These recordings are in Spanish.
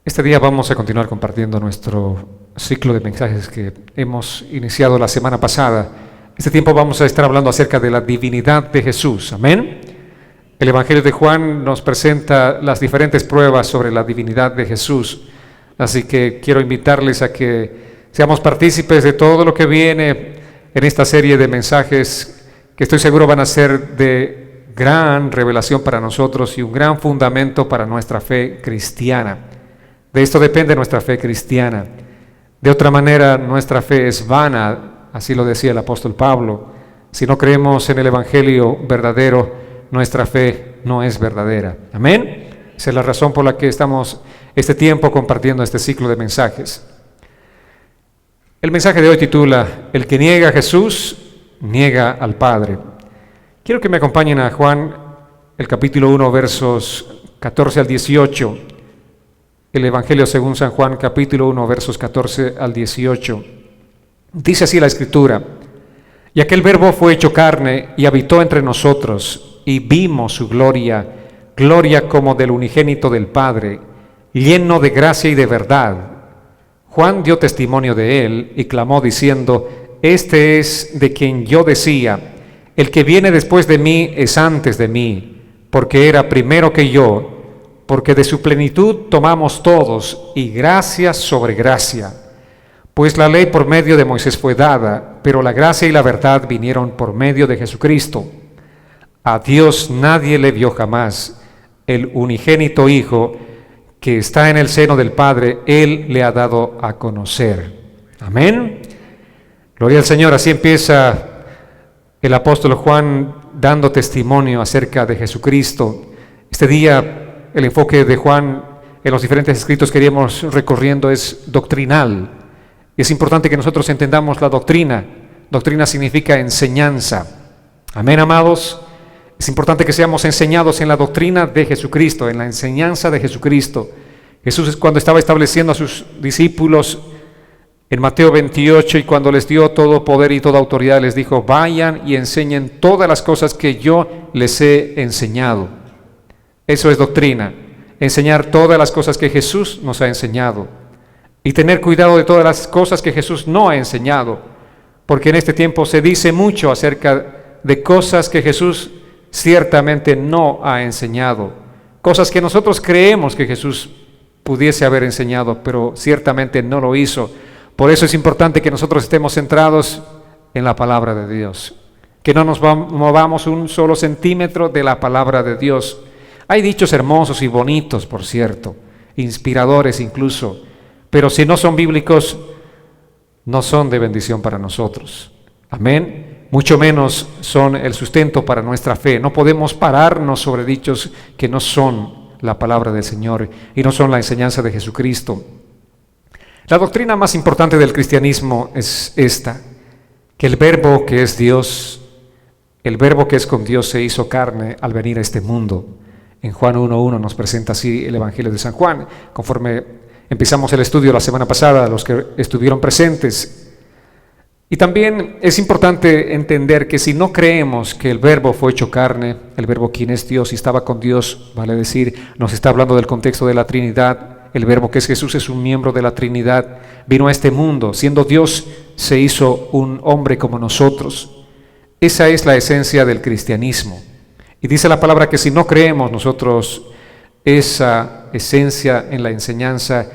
Este día vamos a continuar compartiendo nuestro ciclo de mensajes que hemos iniciado la semana pasada. Este tiempo vamos a estar hablando acerca de la divinidad de Jesús. Amén. El Evangelio de Juan nos presenta las diferentes pruebas sobre la divinidad de Jesús. Así que quiero invitarles a que seamos partícipes de todo lo que viene en esta serie de mensajes que estoy seguro van a ser de gran revelación para nosotros y un gran fundamento para nuestra fe cristiana. De esto depende nuestra fe cristiana. De otra manera, nuestra fe es vana, así lo decía el apóstol Pablo. Si no creemos en el Evangelio verdadero, nuestra fe no es verdadera. Amén. Esa es la razón por la que estamos este tiempo compartiendo este ciclo de mensajes. El mensaje de hoy titula: El que niega a Jesús, niega al Padre. Quiero que me acompañen a Juan, el capítulo 1, versos 14 al 18. El Evangelio según San Juan, capítulo 1, versos 14 al 18. Dice así la Escritura: Y aquel Verbo fue hecho carne y habitó entre nosotros, y vimos su gloria, gloria como del unigénito del Padre, lleno de gracia y de verdad. Juan dio testimonio de él y clamó diciendo: Este es de quien yo decía, el que viene después de mí es antes de mí, porque era primero que yo. Porque de su plenitud tomamos todos, y gracia sobre gracia. Pues la ley por medio de Moisés fue dada, pero la gracia y la verdad vinieron por medio de Jesucristo. A Dios nadie le vio jamás. El unigénito Hijo, que está en el seno del Padre, Él le ha dado a conocer. Amén. Gloria al Señor. Así empieza el apóstol Juan dando testimonio acerca de Jesucristo. Este día el enfoque de Juan en los diferentes escritos que iremos recorriendo es doctrinal. Es importante que nosotros entendamos la doctrina. Doctrina significa enseñanza. Amén, amados. Es importante que seamos enseñados en la doctrina de Jesucristo, en la enseñanza de Jesucristo. Jesús, cuando estaba estableciendo a sus discípulos en Mateo 28, y cuando les dio todo poder y toda autoridad, les dijo: vayan y enseñen todas las cosas que yo les he enseñado. Eso es doctrina, enseñar todas las cosas que Jesús nos ha enseñado y tener cuidado de todas las cosas que Jesús no ha enseñado, porque en este tiempo se dice mucho acerca de cosas que Jesús ciertamente no ha enseñado, cosas que nosotros creemos que Jesús pudiese haber enseñado, pero ciertamente no lo hizo. Por eso es importante que nosotros estemos centrados en la palabra de Dios, que no nos movamos un solo centímetro de la palabra de Dios. Hay dichos hermosos y bonitos, por cierto, inspiradores incluso, pero si no son bíblicos, no son de bendición para nosotros. Amén. Mucho menos son el sustento para nuestra fe. No podemos pararnos sobre dichos que no son la palabra del Señor y no son la enseñanza de Jesucristo. La doctrina más importante del cristianismo es esta: que el Verbo que es Dios, el Verbo que es con Dios, se hizo carne al venir a este mundo. En Juan 1:1 nos presenta así el Evangelio de San Juan, conforme empezamos el estudio la semana pasada, los que estuvieron presentes. Y también es importante entender que si no creemos que el Verbo fue hecho carne, el Verbo quien es Dios y estaba con Dios, vale decir, nos está hablando del contexto de la Trinidad. El Verbo que es Jesús es un miembro de la Trinidad, vino a este mundo, siendo Dios, se hizo un hombre como nosotros. Esa es la esencia del cristianismo. Y dice la palabra que si no creemos nosotros esa esencia en la enseñanza,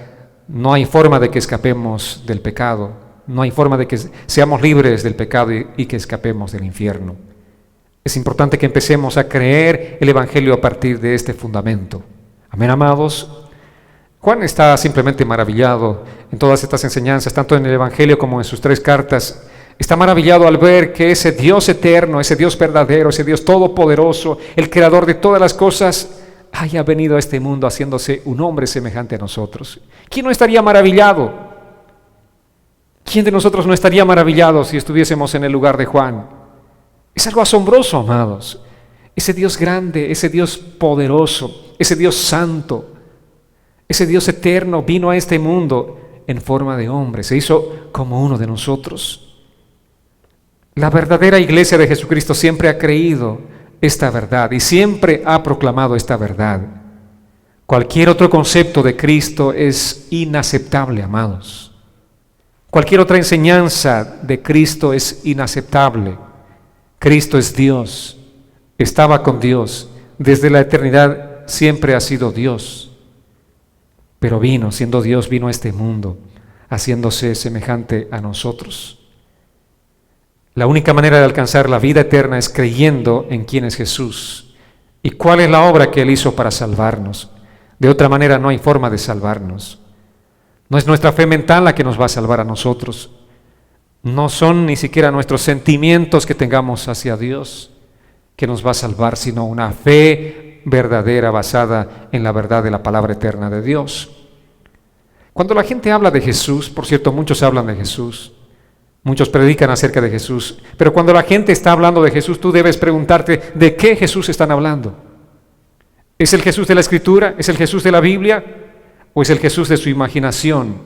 no hay forma de que escapemos del pecado, no hay forma de que seamos libres del pecado y que escapemos del infierno. Es importante que empecemos a creer el Evangelio a partir de este fundamento. Amén, amados. Juan está simplemente maravillado en todas estas enseñanzas, tanto en el Evangelio como en sus 3 cartas. Está maravillado al ver que ese Dios eterno, ese Dios verdadero, ese Dios todopoderoso, el creador de todas las cosas, haya venido a este mundo haciéndose un hombre semejante a nosotros. ¿Quién no estaría maravillado? ¿Quién de nosotros no estaría maravillado si estuviésemos en el lugar de Juan? Es algo asombroso, amados. Ese Dios grande, ese Dios poderoso, ese Dios santo, ese Dios eterno vino a este mundo en forma de hombre, se hizo como uno de nosotros. La verdadera iglesia de Jesucristo siempre ha creído esta verdad y siempre ha proclamado esta verdad. Cualquier otro concepto de Cristo es inaceptable, amados. Cualquier otra enseñanza de Cristo es inaceptable. Cristo es Dios, estaba con Dios, desde la eternidad siempre ha sido Dios. Pero siendo Dios, vino a este mundo, haciéndose semejante a nosotros. La única manera de alcanzar la vida eterna es creyendo en quién es Jesús y cuál es la obra que Él hizo para salvarnos. De otra manera no hay forma de salvarnos. No es nuestra fe mental la que nos va a salvar a nosotros. No son ni siquiera nuestros sentimientos que tengamos hacia Dios que nos va a salvar, sino una fe verdadera basada en la verdad de la palabra eterna de Dios. Cuando la gente habla de Jesús, por cierto, muchos hablan de Jesús, muchos predican acerca de Jesús, pero cuando la gente está hablando de Jesús, tú debes preguntarte, ¿de qué Jesús están hablando? ¿Es el Jesús de la Escritura? ¿Es el Jesús de la Biblia? ¿O es el Jesús de su imaginación?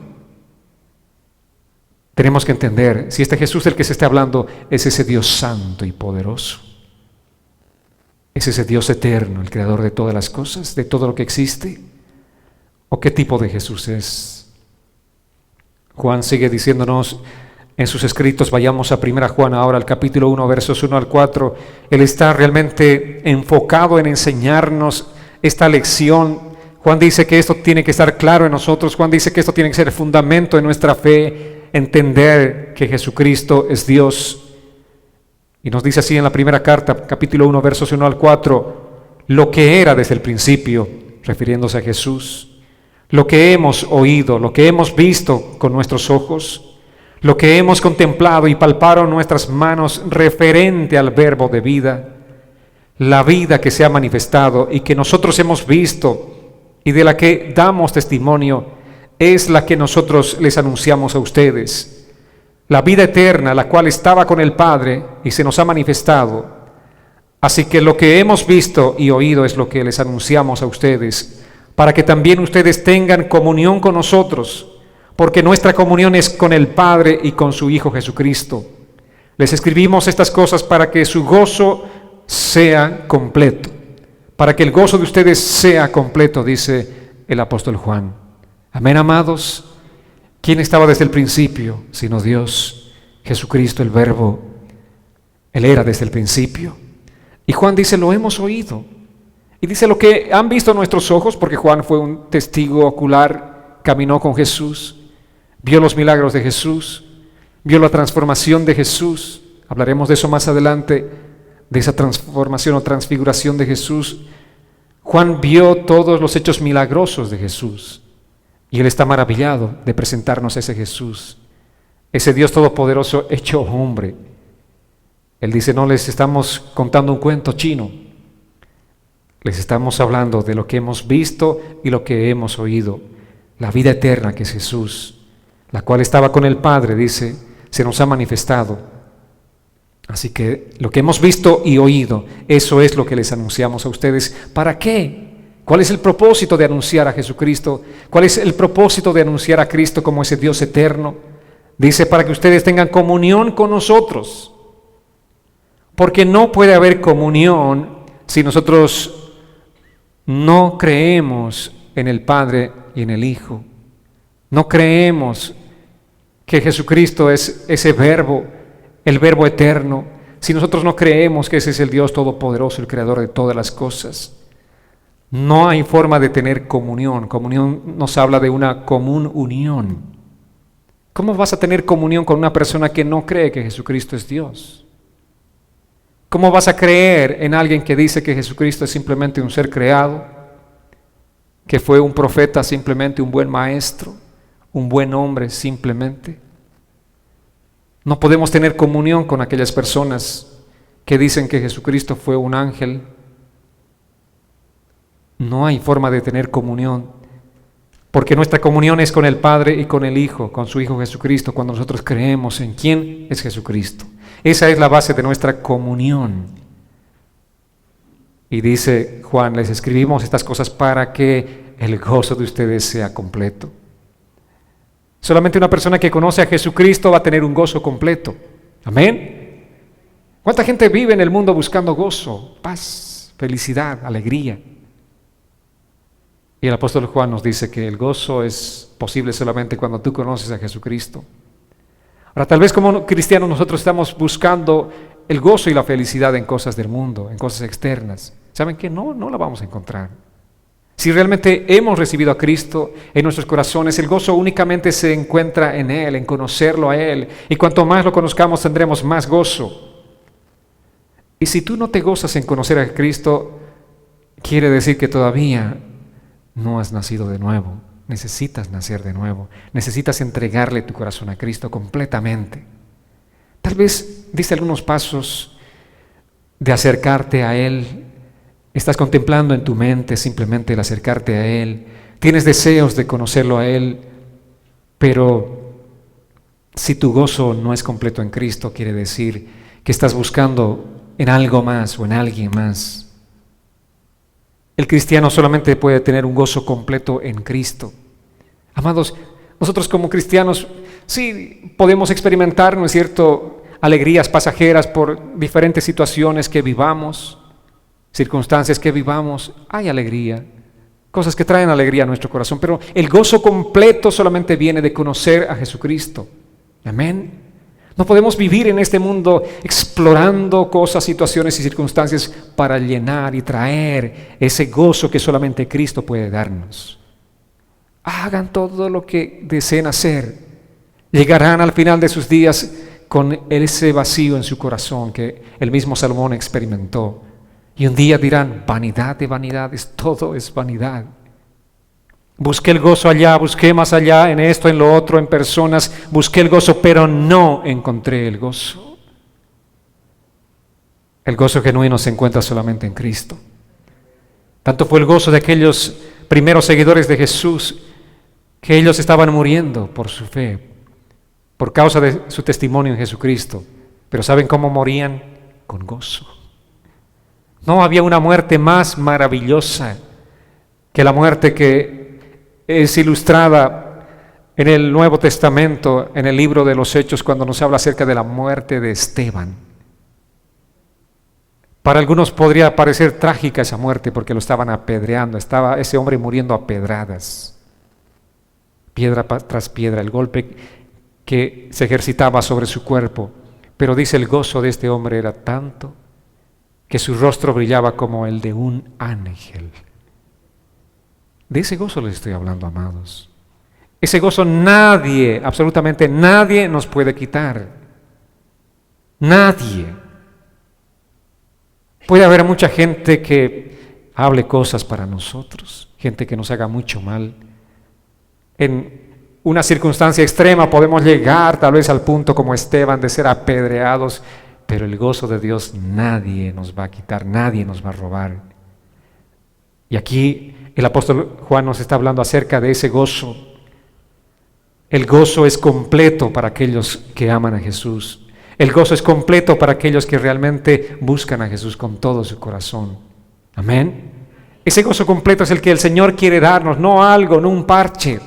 Tenemos que entender, si este Jesús del que se está hablando es ese Dios santo y poderoso, es ese Dios eterno, el creador de todas las cosas, de todo lo que existe, ¿o qué tipo de Jesús es? Juan sigue diciéndonos en sus escritos, vayamos a 1 Juan ahora, al capítulo 1, versos 1 al 4, Él está realmente enfocado en enseñarnos esta lección. Juan dice que esto tiene que estar claro en nosotros. Juan dice que esto tiene que ser fundamento de nuestra fe, entender que Jesucristo es Dios. Y nos dice así en la primera carta, capítulo 1, versos 1 al 4, lo que era desde el principio, refiriéndose a Jesús, lo que hemos oído, lo que hemos visto con nuestros ojos, lo que hemos contemplado y palparon nuestras manos referente al verbo de vida, la vida que se ha manifestado y que nosotros hemos visto y de la que damos testimonio, es la que nosotros les anunciamos a ustedes. La vida eterna, la cual estaba con el Padre y se nos ha manifestado. Así que lo que hemos visto y oído es lo que les anunciamos a ustedes, para que también ustedes tengan comunión con nosotros, porque nuestra comunión es con el Padre y con su Hijo Jesucristo. Les escribimos estas cosas para que su gozo sea completo, para que el gozo de ustedes sea completo, dice el apóstol Juan. Amén, amados. ¿Quién estaba desde el principio sino Dios? Jesucristo, el Verbo. Él era desde el principio. Y Juan dice, lo hemos oído. Y dice, lo que han visto nuestros ojos, porque Juan fue un testigo ocular, caminó con Jesús, vio los milagros de Jesús, vio la transformación de Jesús. Hablaremos de eso más adelante, de esa transformación o transfiguración de Jesús. Juan vio todos los hechos milagrosos de Jesús y él está maravillado de presentarnos a ese Jesús, ese Dios todopoderoso hecho hombre. Él dice, no les estamos contando un cuento chino, les estamos hablando de lo que hemos visto y lo que hemos oído, la vida eterna que es Jesús, la cual estaba con el Padre, dice, se nos ha manifestado. Así que lo que hemos visto y oído, eso es lo que les anunciamos a ustedes. ¿Para qué? ¿Cuál es el propósito de anunciar a Jesucristo? ¿Cuál es el propósito de anunciar a Cristo como ese Dios eterno? Dice, para que ustedes tengan comunión con nosotros. Porque no puede haber comunión si nosotros no creemos en el Padre y en el Hijo. No creemos que Jesucristo es ese verbo, el verbo eterno, si nosotros no creemos que ese es el Dios todopoderoso, el creador de todas las cosas, no hay forma de tener comunión. Comunión nos habla de una común unión. ¿Cómo vas a tener comunión con una persona que no cree que Jesucristo es Dios? ¿Cómo vas a creer en alguien que dice que Jesucristo es simplemente un ser creado, que fue un profeta simplemente, un buen maestro, un buen hombre simplemente? No podemos tener comunión con aquellas personas que dicen que Jesucristo fue un ángel. No hay forma de tener comunión, porque nuestra comunión es con el Padre y con el Hijo, con su Hijo Jesucristo, cuando nosotros creemos en quién es Jesucristo. Esa es la base de nuestra comunión. Y dice Juan, les escribimos estas cosas para que el gozo de ustedes sea completo. Solamente una persona que conoce a Jesucristo va a tener un gozo completo. Amén. ¿Cuánta gente vive en el mundo buscando gozo, paz, felicidad, alegría? Y el apóstol Juan nos dice que el gozo es posible solamente cuando tú conoces a Jesucristo. Ahora, tal vez como cristianos nosotros estamos buscando el gozo y la felicidad en cosas del mundo, en cosas externas. ¿Saben qué? No la vamos a encontrar. Si realmente hemos recibido a Cristo en nuestros corazones, el gozo únicamente se encuentra en Él, en conocerlo a Él. Y cuanto más lo conozcamos, tendremos más gozo. Y si tú no te gozas en conocer a Cristo, quiere decir que todavía no has nacido de nuevo. Necesitas nacer de nuevo. Necesitas entregarle tu corazón a Cristo completamente. Tal vez diste algunos pasos de acercarte a Él. Estás contemplando en tu mente simplemente el acercarte a Él. Tienes deseos de conocerlo a Él, pero si tu gozo no es completo en Cristo, quiere decir que estás buscando en algo más o en alguien más. El cristiano solamente puede tener un gozo completo en Cristo. Amados, nosotros como cristianos sí podemos experimentar, ¿no es cierto?, alegrías pasajeras por diferentes situaciones que vivamos, circunstancias que vivamos. Hay alegría, cosas que traen alegría a nuestro corazón, pero el gozo completo solamente viene de conocer a Jesucristo. Amén. No podemos vivir en este mundo explorando cosas, situaciones y circunstancias para llenar y traer ese gozo que solamente Cristo puede darnos. Hagan todo lo que deseen hacer. Llegarán al final de sus días con ese vacío en su corazón que el mismo Salomón experimentó. Y un día dirán: vanidad de vanidades, todo es vanidad. Busqué el gozo allá, busqué más allá, en esto, en lo otro, en personas, busqué el gozo, pero no encontré el gozo. El gozo genuino se encuentra solamente en Cristo. Tanto fue el gozo de aquellos primeros seguidores de Jesús, que ellos estaban muriendo por su fe, por causa de su testimonio en Jesucristo. Pero ¿saben cómo morían? Con gozo. No había una muerte más maravillosa que la muerte que es ilustrada en el Nuevo Testamento, en el libro de los Hechos, cuando nos habla acerca de la muerte de Esteban. Para algunos podría parecer trágica esa muerte porque lo estaban apedreando, estaba ese hombre muriendo a pedradas, piedra tras piedra, el golpe que se ejercitaba sobre su cuerpo. Pero dice, el gozo de este hombre era tanto que su rostro brillaba como el de un ángel. De ese gozo les estoy hablando, amados. Ese gozo nadie, absolutamente nadie nos puede quitar. Nadie. Puede haber mucha gente que hable cosas para nosotros, gente que nos haga mucho mal. En una circunstancia extrema podemos llegar tal vez al punto como Esteban de ser apedreados, pero el gozo de Dios nadie nos va a quitar, nadie nos va a robar. Y aquí el apóstol Juan nos está hablando acerca de ese gozo. El gozo es completo para aquellos que aman a Jesús. El gozo es completo para aquellos que realmente buscan a Jesús con todo su corazón. Amén. Ese gozo completo es el que el Señor quiere darnos, no algo, no un parche,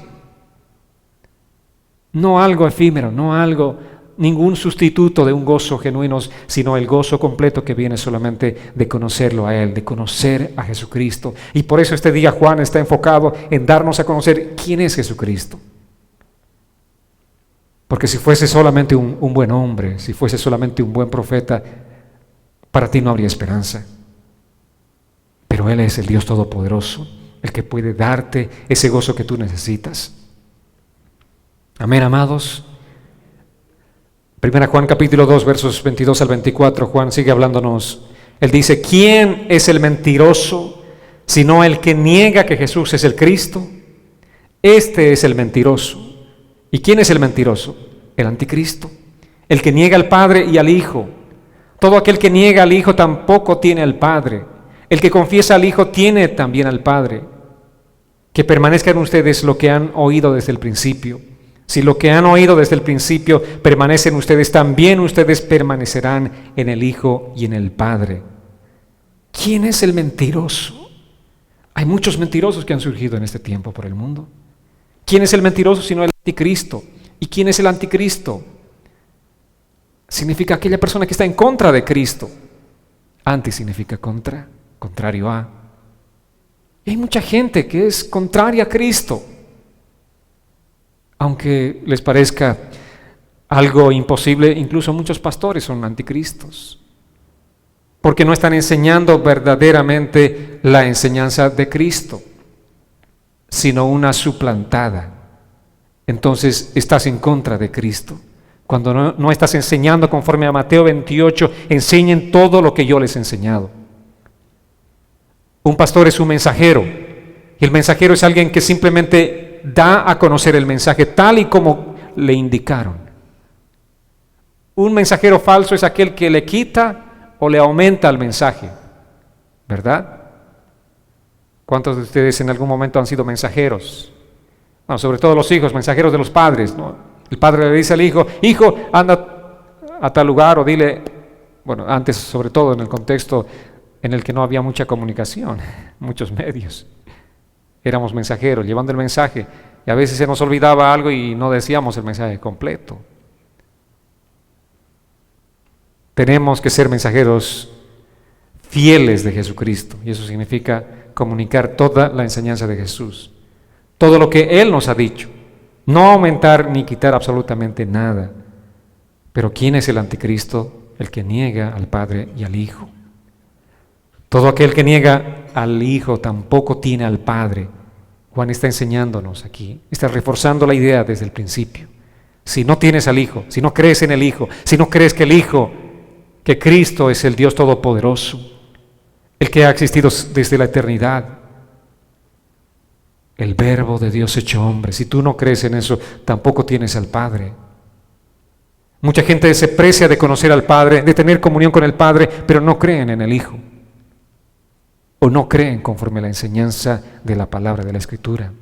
no algo efímero, no algo, ningún sustituto de un gozo genuino, sino el gozo completo que viene solamente de conocerlo a Él, de conocer a Jesucristo. Y por eso este día Juan está enfocado en darnos a conocer quién es Jesucristo. Porque si fuese solamente un buen hombre, si fuese solamente un buen profeta, para ti no habría esperanza. Pero Él es el Dios Todopoderoso, el que puede darte ese gozo que tú necesitas. Amén, amados. 1 Juan capítulo 2, versos 22 al 24, Juan sigue hablándonos. Él dice: ¿quién es el mentiroso sino el que niega que Jesús es el Cristo? Este es el mentiroso. ¿Y quién es el mentiroso? El anticristo, el que niega al Padre y al Hijo. Todo aquel que niega al Hijo tampoco tiene al Padre. El que confiesa al Hijo tiene también al Padre. Que permanezcan ustedes lo que han oído desde el principio. Si lo que han oído desde el principio permanece en ustedes, también ustedes permanecerán en el Hijo y en el Padre. ¿Quién es el mentiroso? Hay muchos mentirosos que han surgido en este tiempo por el mundo. ¿Quién es el mentiroso sino el anticristo? ¿Y quién es el anticristo? Significa aquella persona que está en contra de Cristo. Anti significa contra, contrario a. Y hay mucha gente que es contraria a Cristo, aunque les parezca algo imposible. Incluso muchos pastores son anticristos, porque no están enseñando verdaderamente la enseñanza de Cristo, sino una suplantada. Entonces estás en contra de Cristo. Cuando no estás enseñando conforme a Mateo 28, enseñen todo lo que yo les he enseñado. Un pastor es un mensajero, y el mensajero es alguien que simplemente da a conocer el mensaje tal y como le indicaron. Un mensajero falso es aquel que le quita o le aumenta el mensaje, ¿verdad? ¿Cuántos de ustedes en algún momento han sido mensajeros? Bueno, sobre todo los hijos, mensajeros de los padres, ¿no? El padre le dice al hijo, hijo, anda a tal lugar, o dile, bueno, antes sobre todo en el contexto en el que no había mucha comunicación, muchos medios. Éramos mensajeros, llevando el mensaje, y a veces se nos olvidaba algo y no decíamos el mensaje completo. Tenemos que ser mensajeros fieles de Jesucristo, y eso significa comunicar toda la enseñanza de Jesús, todo lo que Él nos ha dicho, no aumentar ni quitar absolutamente nada. Pero ¿quién es el anticristo? El que niega al Padre y al Hijo. Todo aquel que niega al Hijo tampoco tiene al Padre. Juan está enseñándonos aquí, está reforzando la idea desde el principio. Si no tienes al Hijo, si no crees en el Hijo, si no crees que el Hijo, que Cristo es el Dios Todopoderoso, el que ha existido desde la eternidad, el Verbo de Dios hecho hombre, si tú no crees en eso, tampoco tienes al Padre. Mucha gente se precia de conocer al Padre, de tener comunión con el Padre, pero no creen en el Hijo, o no creen conforme a la enseñanza de la palabra de la Escritura.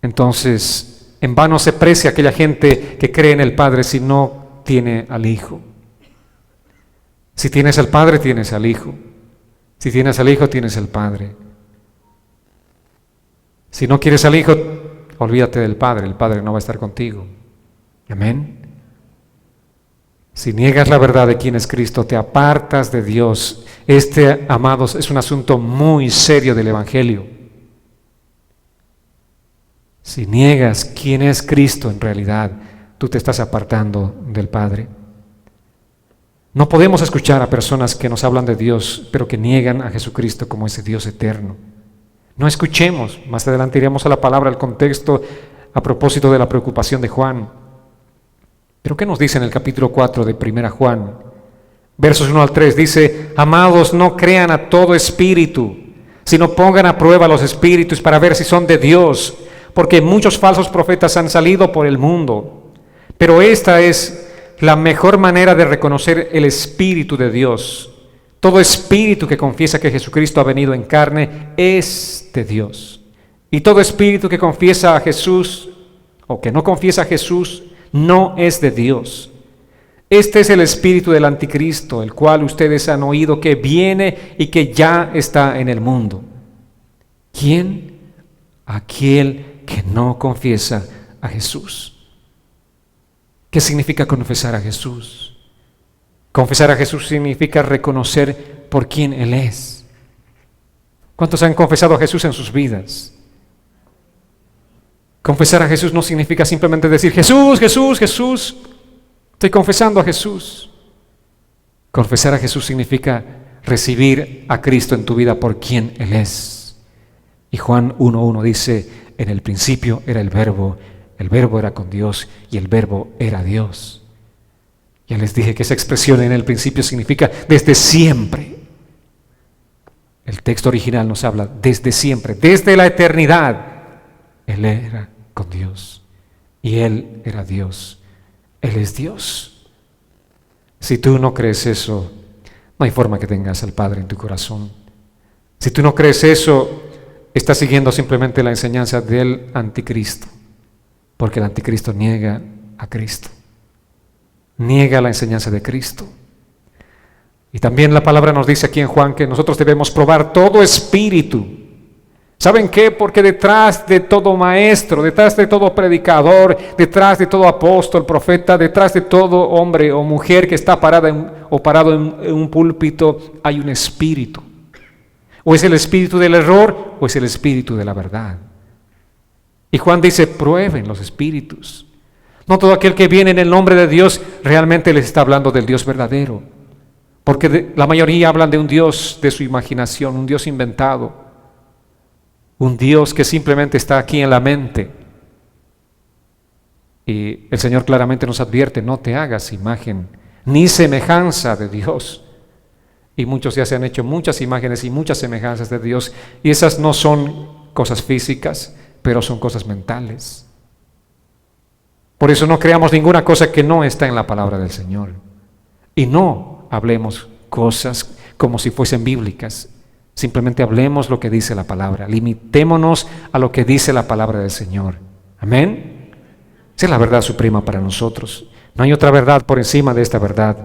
Entonces, en vano se precia aquella gente que cree en el Padre si no tiene al Hijo. Si tienes al Padre, tienes al Hijo. Si tienes al Hijo, tienes al Padre. Si no quieres al Hijo, olvídate del Padre, el Padre no va a estar contigo. Amén. Si niegas la verdad de quién es Cristo, te apartas de Dios. Este, amados, es un asunto muy serio del Evangelio. Si niegas quién es Cristo en realidad, tú te estás apartando del Padre. No podemos escuchar a personas que nos hablan de Dios, pero que niegan a Jesucristo como ese Dios eterno. No escuchemos. Más adelante iremos a la palabra, al contexto, a propósito de la preocupación de Juan. Pero ¿qué nos dice en el capítulo 4 de 1 Juan? Versos 1 al 3 dice, amados, no crean a todo espíritu, sino pongan a prueba los espíritus para ver si son de Dios, porque muchos falsos profetas han salido por el mundo. Pero esta es la mejor manera de reconocer el Espíritu de Dios. Todo espíritu que confiesa que Jesucristo ha venido en carne es de Dios. Y todo espíritu que confiesa a Jesús o que no confiesa a Jesús no es de Dios. Este es el espíritu del anticristo, el cual ustedes han oído que viene y que ya está en el mundo. ¿Quién? Aquel que no confiesa a Jesús. ¿Qué significa confesar a Jesús? Confesar a Jesús significa reconocer por quién Él es. ¿Cuántos han confesado a Jesús en sus vidas? Confesar a Jesús no significa simplemente decir Jesús, Jesús, Jesús. Estoy confesando a Jesús. Confesar a Jesús significa recibir a Cristo en tu vida por quien Él es. Y Juan 1:1 dice, en el principio era el Verbo era con Dios y el Verbo era Dios. Ya les dije que esa expresión en el principio significa desde siempre. El texto original nos habla desde siempre, desde la eternidad. Él era con Dios y Él era Dios. Él es Dios. Si tú no crees eso, no hay forma que tengas al Padre en tu corazón. Si tú no crees eso, estás siguiendo simplemente la enseñanza del anticristo, porque el anticristo niega a Cristo. Niega la enseñanza de Cristo. Y también la palabra nos dice aquí en Juan que nosotros debemos probar todo espíritu. ¿Saben qué? Porque detrás de todo maestro, detrás de todo predicador, detrás de todo apóstol, profeta, detrás de todo hombre o mujer que está parado en un púlpito, hay un espíritu. ¿O es el espíritu del error o es el espíritu de la verdad? Y Juan dice, prueben los espíritus. No todo aquel que viene en el nombre de Dios realmente les está hablando del Dios verdadero. Porque la mayoría hablan de un Dios de su imaginación, un Dios inventado. Un Dios que simplemente está aquí en la mente. Y el Señor claramente nos advierte, no te hagas imagen ni semejanza de Dios. Y muchos ya se han hecho muchas imágenes y muchas semejanzas de Dios. Y esas no son cosas físicas, pero son cosas mentales. Por eso no creamos ninguna cosa que no está en la palabra del Señor. Y no hablemos cosas como si fuesen bíblicas. Simplemente hablemos lo que dice la palabra. Limitémonos a lo que dice la palabra del Señor. Amén. Esa es la verdad suprema para nosotros. No hay otra verdad por encima de esta verdad.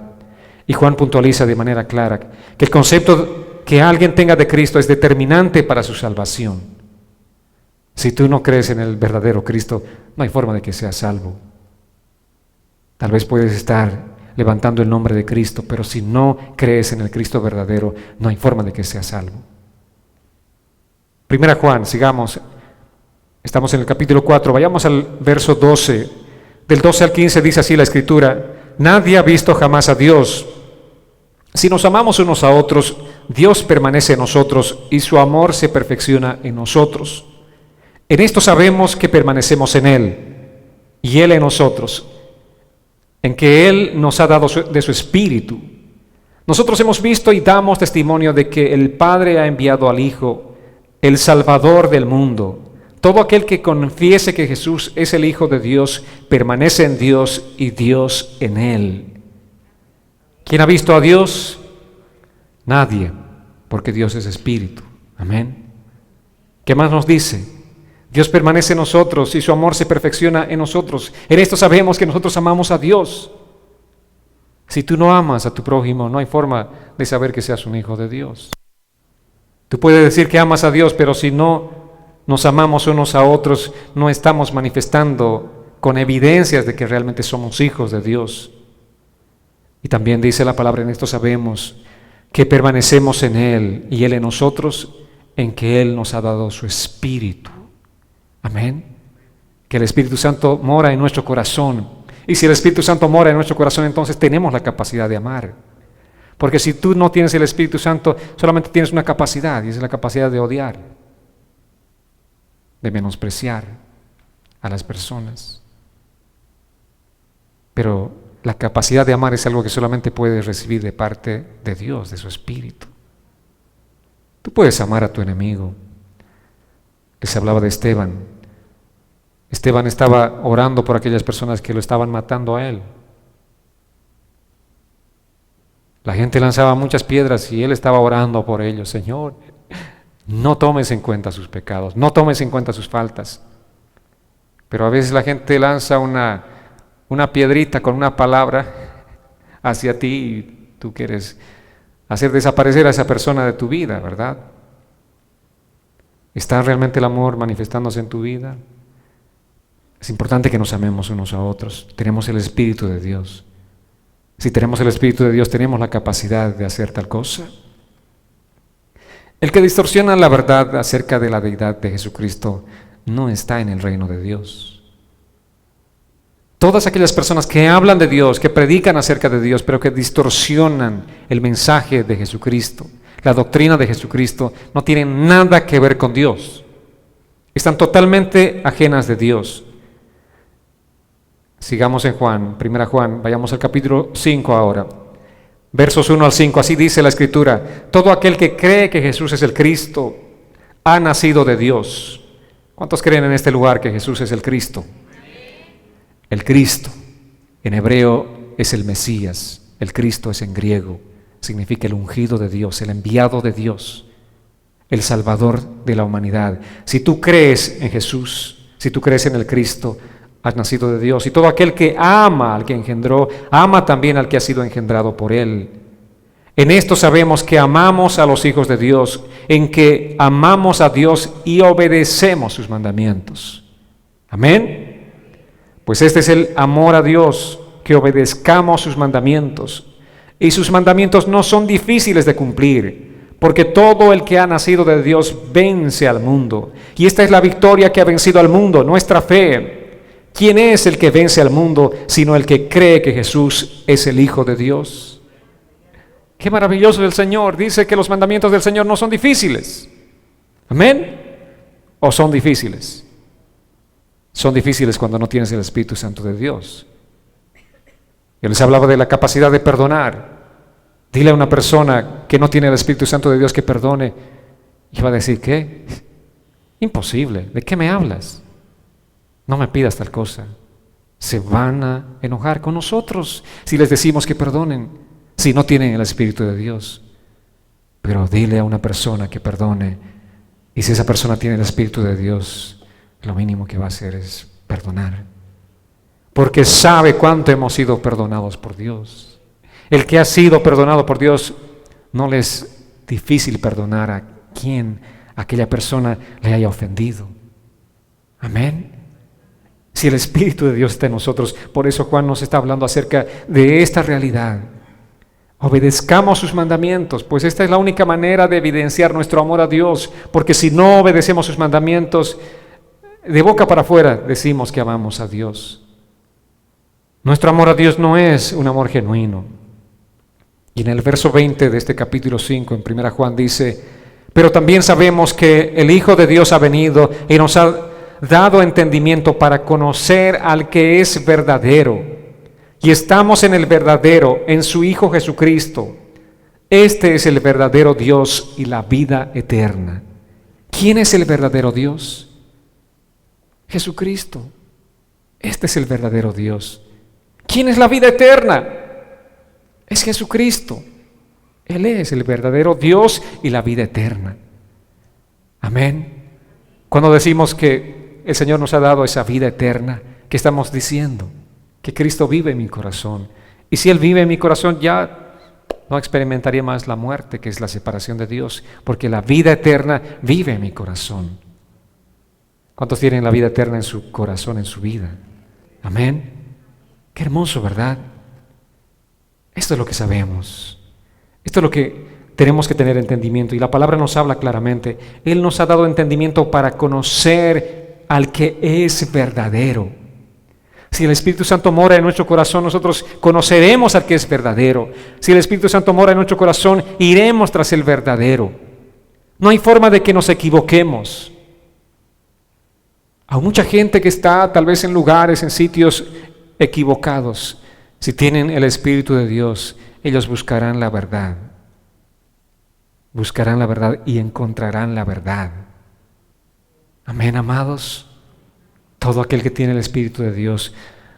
Y Juan puntualiza de manera clara que el concepto que alguien tenga de Cristo es determinante para su salvación. Si tú no crees en el verdadero Cristo, no hay forma de que seas salvo. Tal vez puedes estar levantando el nombre de Cristo, pero si no crees en el Cristo verdadero, no hay forma de que seas salvo. Primera Juan, sigamos. Estamos en el capítulo 4, vayamos al verso 12. Del 12 al 15 dice así la Escritura: nadie ha visto jamás a Dios. Si nos amamos unos a otros, Dios permanece en nosotros y su amor se perfecciona en nosotros. En esto sabemos que permanecemos en Él y Él en nosotros, en que Él nos ha dado de su Espíritu. Nosotros hemos visto y damos testimonio de que el Padre ha enviado al Hijo, el Salvador del mundo. Todo aquel que confiese que Jesús es el Hijo de Dios, permanece en Dios y Dios en Él. ¿Quién ha visto a Dios? Nadie, porque Dios es Espíritu. Amén. ¿Qué más nos dice? Dios permanece en nosotros y su amor se perfecciona en nosotros. En esto sabemos que nosotros amamos a Dios. Si tú no amas a tu prójimo, no hay forma de saber que seas un hijo de Dios. Tú puedes decir que amas a Dios, pero si no nos amamos unos a otros, no estamos manifestando con evidencias de que realmente somos hijos de Dios. Y también dice la palabra, en esto sabemos que permanecemos en Él y Él en nosotros, en que Él nos ha dado su Espíritu. Amén. Que el Espíritu Santo mora en nuestro corazón. Y si el Espíritu Santo mora en nuestro corazón, entonces tenemos la capacidad de amar. Porque si tú no tienes el Espíritu Santo, solamente tienes una capacidad, y es la capacidad de odiar, de menospreciar a las personas. Pero la capacidad de amar es algo que solamente puedes recibir de parte de Dios, de su Espíritu. Tú puedes amar a tu enemigo. Les hablaba de Esteban. Esteban estaba orando por aquellas personas que lo estaban matando a él. La gente lanzaba muchas piedras y él estaba orando por ellos. Señor, no tomes en cuenta sus pecados, no tomes en cuenta sus faltas. Pero a veces la gente lanza una piedrita con una palabra hacia ti y tú quieres hacer desaparecer a esa persona de tu vida, ¿verdad? ¿Está realmente el amor manifestándose en tu vida? Es importante que nos amemos unos a otros. Tenemos el Espíritu de Dios. Si tenemos el Espíritu de Dios, tenemos la capacidad de hacer tal cosa. El que distorsiona la verdad acerca de la deidad de Jesucristo no está en el reino de Dios. Todas aquellas personas que hablan de Dios, que predican acerca de Dios, pero que distorsionan el mensaje de Jesucristo, la doctrina de Jesucristo, no tienen nada que ver con Dios. Están totalmente ajenas de Dios. Sigamos en Juan, 1 Juan, vayamos al capítulo 5 ahora. Versos 1 al 5, así dice la Escritura: todo aquel que cree que Jesús es el Cristo ha nacido de Dios. ¿Cuántos creen en este lugar que Jesús es el Cristo? El Cristo, en hebreo es el Mesías, el Cristo es en griego, significa el ungido de Dios, el enviado de Dios, el Salvador de la humanidad. Si tú crees en Jesús, si tú crees en el Cristo, has nacido de Dios. Y todo aquel que ama al que engendró, ama también al que ha sido engendrado por Él. En esto sabemos que amamos a los hijos de Dios, en que amamos a Dios y obedecemos sus mandamientos. Amén. Pues este es el amor a Dios, que obedezcamos sus mandamientos. Y sus mandamientos no son difíciles de cumplir, porque todo el que ha nacido de Dios vence al mundo. Y esta es la victoria que ha vencido al mundo, nuestra fe. ¿Quién es el que vence al mundo sino el que cree que Jesús es el Hijo de Dios? Qué maravilloso es el Señor. Dice que los mandamientos del Señor no son difíciles. ¿Amén? ¿O son difíciles? Son difíciles cuando no tienes el Espíritu Santo de Dios. Yo les hablaba de la capacidad de perdonar. Dile a una persona que no tiene el Espíritu Santo de Dios que perdone, y va a decir, ¿qué? Imposible, ¿de qué me hablas? No me pidas tal cosa. Se van a enojar con nosotros si les decimos que perdonen, si no tienen el Espíritu de Dios. Pero dile a una persona que perdone, y si esa persona tiene el Espíritu de Dios, lo mínimo que va a hacer es perdonar, porque sabe cuánto hemos sido perdonados por Dios. El que ha sido perdonado por Dios, no le es difícil perdonar a quien aquella persona le haya ofendido. Amén. Si el Espíritu de Dios está en nosotros, por eso Juan nos está hablando acerca de esta realidad. Obedezcamos sus mandamientos, pues esta es la única manera de evidenciar nuestro amor a Dios, porque si no obedecemos sus mandamientos, de boca para afuera decimos que amamos a Dios. Nuestro amor a Dios no es un amor genuino. Y en el verso 20 de este capítulo 5, en 1 Juan dice, pero también sabemos que el Hijo de Dios ha venido y nos ha dado entendimiento para conocer al que es verdadero. Y estamos en el verdadero, en su Hijo Jesucristo. Este es el verdadero Dios y la vida eterna. ¿Quién es el verdadero Dios? Jesucristo. Este es el verdadero Dios. ¿Quién es la vida eterna? Es Jesucristo. Él es el verdadero Dios y la vida eterna. Amén. Cuando decimos que el Señor nos ha dado esa vida eterna, ¿qué estamos diciendo? Que Cristo vive en mi corazón. Y si Él vive en mi corazón, ya no experimentaría más la muerte, que es la separación de Dios, porque la vida eterna vive en mi corazón. ¿Cuántos tienen la vida eterna en su corazón, en su vida? Amén. Qué hermoso, ¿verdad? Esto es lo que sabemos. Esto es lo que tenemos que tener entendimiento. Y la palabra nos habla claramente. Él nos ha dado entendimiento para conocer al que es verdadero. Si el Espíritu Santo mora en nuestro corazón, nosotros conoceremos al que es verdadero. Si el Espíritu Santo mora en nuestro corazón, iremos tras el verdadero. No hay forma de que nos equivoquemos. Hay mucha gente que está tal vez en lugares, en sitios equivocados. Si tienen el Espíritu de Dios, ellos buscarán la verdad. Buscarán la verdad y encontrarán la verdad. Amén, amados. Todo aquel que tiene el Espíritu de Dios,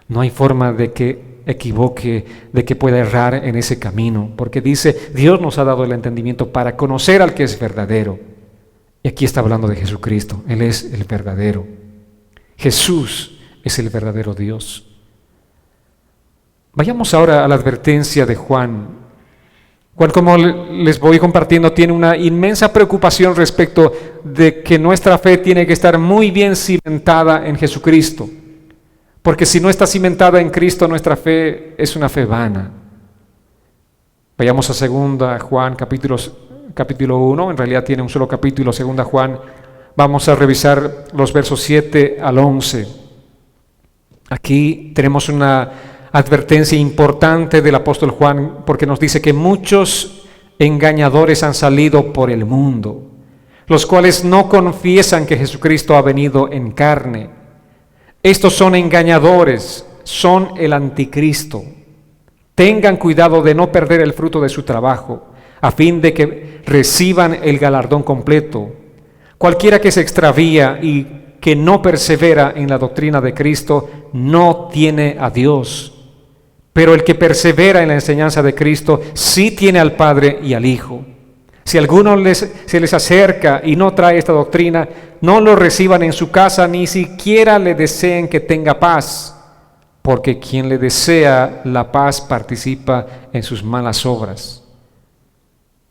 no hay forma de que equivoque, de que pueda errar en ese camino, porque dice, Dios nos ha dado el entendimiento para conocer al que es verdadero. Y aquí está hablando de Jesucristo. Él es el verdadero. Jesús es el verdadero Dios. Vayamos ahora a la advertencia de Juan. Juan, como les voy compartiendo, tiene una inmensa preocupación respecto de que nuestra fe tiene que estar muy bien cimentada en Jesucristo. Porque si no está cimentada en Cristo, nuestra fe es una fe vana. Vayamos a 2 Juan capítulo 1, en realidad tiene un solo capítulo, 2 Juan. Vamos a revisar los versos 7 al 11. Aquí tenemos una advertencia importante del apóstol Juan, porque nos dice que muchos engañadores han salido por el mundo, los cuales no confiesan que Jesucristo ha venido en carne. Estos son engañadores, son el anticristo. Tengan cuidado de no perder el fruto de su trabajo, a fin de que reciban el galardón completo. Cualquiera que se extravía y que no persevera en la doctrina de Cristo no tiene a Dios. Pero el que persevera en la enseñanza de Cristo sí tiene al Padre y al Hijo. Si alguno se les acerca y no trae esta doctrina, no lo reciban en su casa, ni siquiera le deseen que tenga paz, porque quien le desea la paz participa en sus malas obras.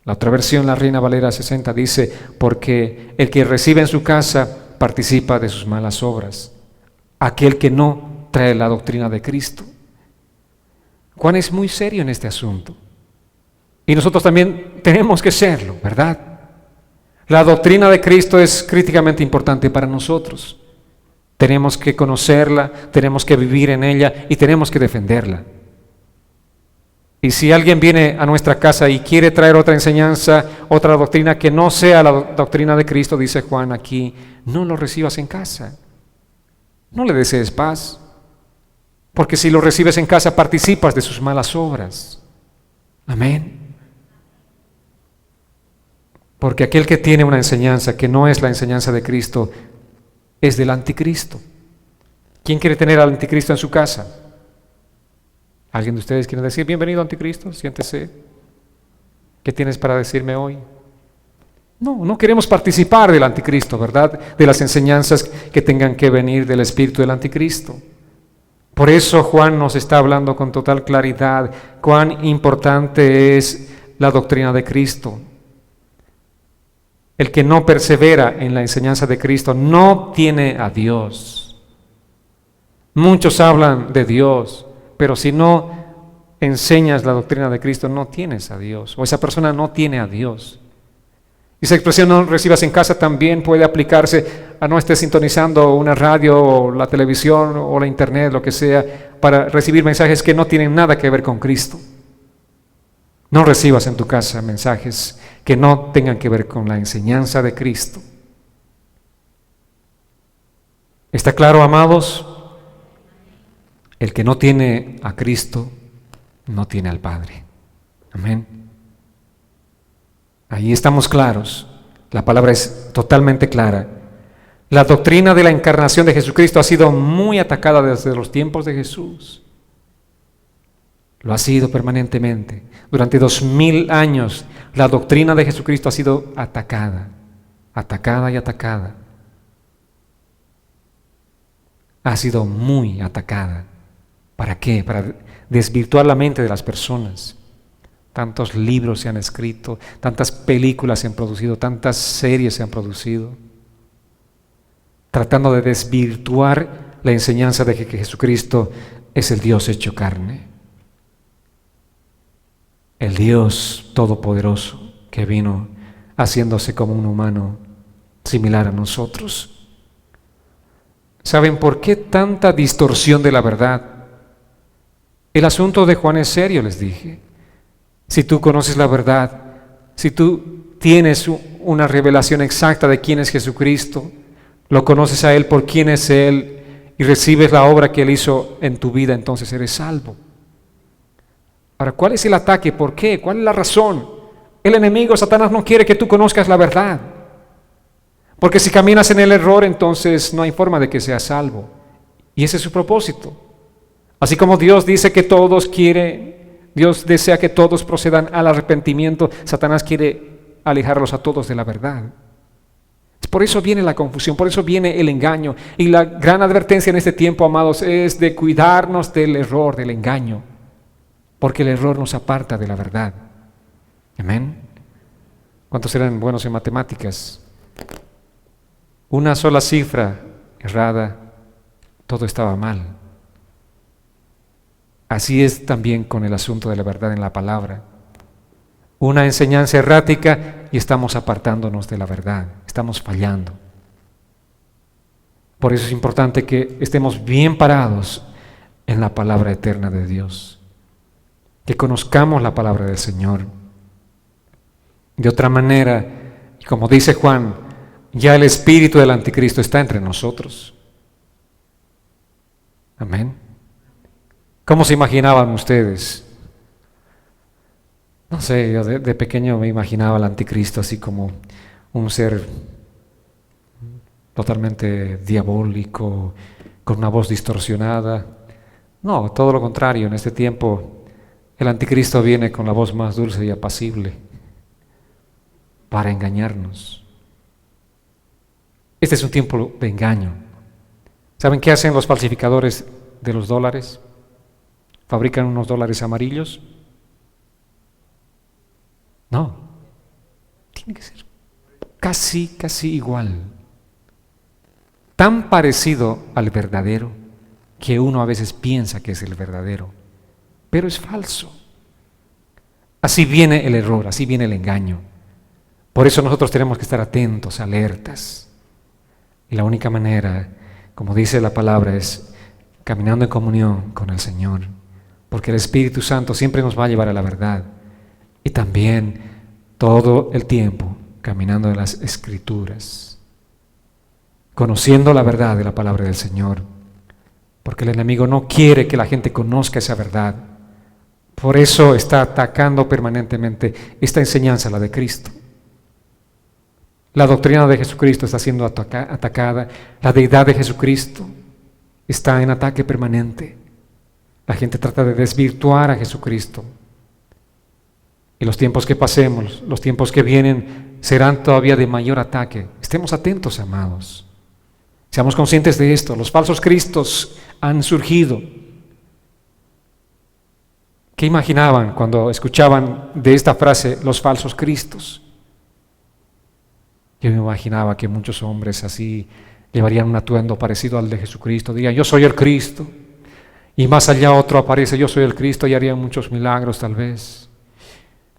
La otra versión, la Reina Valera 60, dice, porque el que recibe en su casa participa de sus malas obras, aquel que no trae la doctrina de Cristo. Juan es muy serio en este asunto. Y nosotros también tenemos que serlo, ¿verdad? La doctrina de Cristo es críticamente importante para nosotros. Tenemos que conocerla, tenemos que vivir en ella y tenemos que defenderla. Y si alguien viene a nuestra casa y quiere traer otra enseñanza, otra doctrina que no sea la doctrina de Cristo, dice Juan aquí, no lo recibas en casa. No le desees paz, porque si lo recibes en casa participas de sus malas obras. Amén. Porque aquel que tiene una enseñanza que no es la enseñanza de Cristo es del anticristo. ¿Quién quiere tener al anticristo en su casa? ¿Alguien de ustedes quiere decir, bienvenido anticristo? Siéntese. ¿Qué tienes para decirme hoy? No queremos participar del anticristo, ¿verdad? De las enseñanzas que tengan que venir del espíritu del anticristo. Por eso Juan nos está hablando con total claridad cuán importante es la doctrina de Cristo. El que no persevera en la enseñanza de Cristo no tiene a Dios. Muchos hablan de Dios, pero si no enseñas la doctrina de Cristo, no tienes a Dios, o esa persona no tiene a Dios. Y esa expresión no recibas en casa también puede aplicarse a no estés sintonizando una radio, o la televisión, o la internet, lo que sea, para recibir mensajes que no tienen nada que ver con Cristo. No recibas en tu casa mensajes que no tengan que ver con la enseñanza de Cristo. ¿Está claro, amados? El que no tiene a Cristo, no tiene al Padre. Amén. Ahí estamos claros. La palabra es totalmente clara. La doctrina de la encarnación de Jesucristo ha sido muy atacada desde los tiempos de Jesús. Lo ha sido permanentemente. Durante 2000 años, la doctrina de Jesucristo ha sido atacada, atacada y atacada. Ha sido muy atacada. ¿Para qué? Para desvirtuar la mente de las personas. Tantos libros se han escrito, tantas películas se han producido, tantas series se han producido, tratando de desvirtuar la enseñanza de que Jesucristo es el Dios hecho carne. El Dios todopoderoso que vino haciéndose como un humano similar a nosotros. ¿Saben por qué tanta distorsión de la verdad? El asunto de Juan es serio, les dije. Si tú conoces la verdad, si tú tienes una revelación exacta de quién es Jesucristo, lo conoces a Él por quién es Él y recibes la obra que Él hizo en tu vida, entonces eres salvo. Ahora, ¿cuál es el ataque? ¿Por qué? ¿Cuál es la razón? El enemigo, Satanás, no quiere que tú conozcas la verdad. Porque si caminas en el error, entonces no hay forma de que seas salvo. Y ese es su propósito. Así como Dios dice que Dios desea que todos procedan al arrepentimiento, Satanás quiere alejarlos a todos de la verdad. Por eso viene la confusión, por eso viene el engaño. Y la gran advertencia en este tiempo, amados, es de cuidarnos del error, del engaño. Porque el error nos aparta de la verdad. Amén. ¿Cuántos eran buenos en matemáticas? Una sola cifra errada, todo estaba mal. Así es también con el asunto de la verdad en la palabra. Una enseñanza errática y estamos apartándonos de la verdad, estamos fallando. Por eso es importante que estemos bien parados en la palabra eterna de Dios. Que conozcamos la palabra del Señor. De otra manera, como dice Juan, ya el espíritu del anticristo está entre nosotros. Amén. ¿Cómo se imaginaban ustedes? No sé, yo de pequeño me imaginaba al anticristo así como un ser totalmente diabólico, con una voz distorsionada. No, todo lo contrario, en este tiempo el anticristo viene con la voz más dulce y apacible para engañarnos. Este es un tiempo de engaño. ¿Saben qué hacen los falsificadores de los dólares? ¿Fabrican unos dólares amarillos? No. Tiene que ser casi igual. Tan parecido al verdadero que uno a veces piensa que es el verdadero. Pero es falso. Así viene el error, así viene el engaño. Por eso nosotros tenemos que estar atentos, alertas. Y la única manera, como dice la palabra, es caminando en comunión con el Señor. Porque el Espíritu Santo siempre nos va a llevar a la verdad. Y también todo el tiempo caminando en las Escrituras, conociendo la verdad de la palabra del Señor. Porque el enemigo no quiere que la gente conozca esa verdad. Por eso está atacando permanentemente esta enseñanza, la de Cristo. La doctrina de Jesucristo está siendo atacada. La deidad de Jesucristo está en ataque permanente. La gente trata de desvirtuar a Jesucristo. Y los tiempos que pasemos, los tiempos que vienen, serán todavía de mayor ataque. Estemos atentos, amados. Seamos conscientes de esto. Los falsos cristos han surgido. ¿Qué imaginaban cuando escuchaban de esta frase, los falsos cristos? Yo me imaginaba que muchos hombres así llevarían un atuendo parecido al de Jesucristo. Dirían, yo soy el Cristo. Y más allá otro aparece, yo soy el Cristo, y harían muchos milagros tal vez.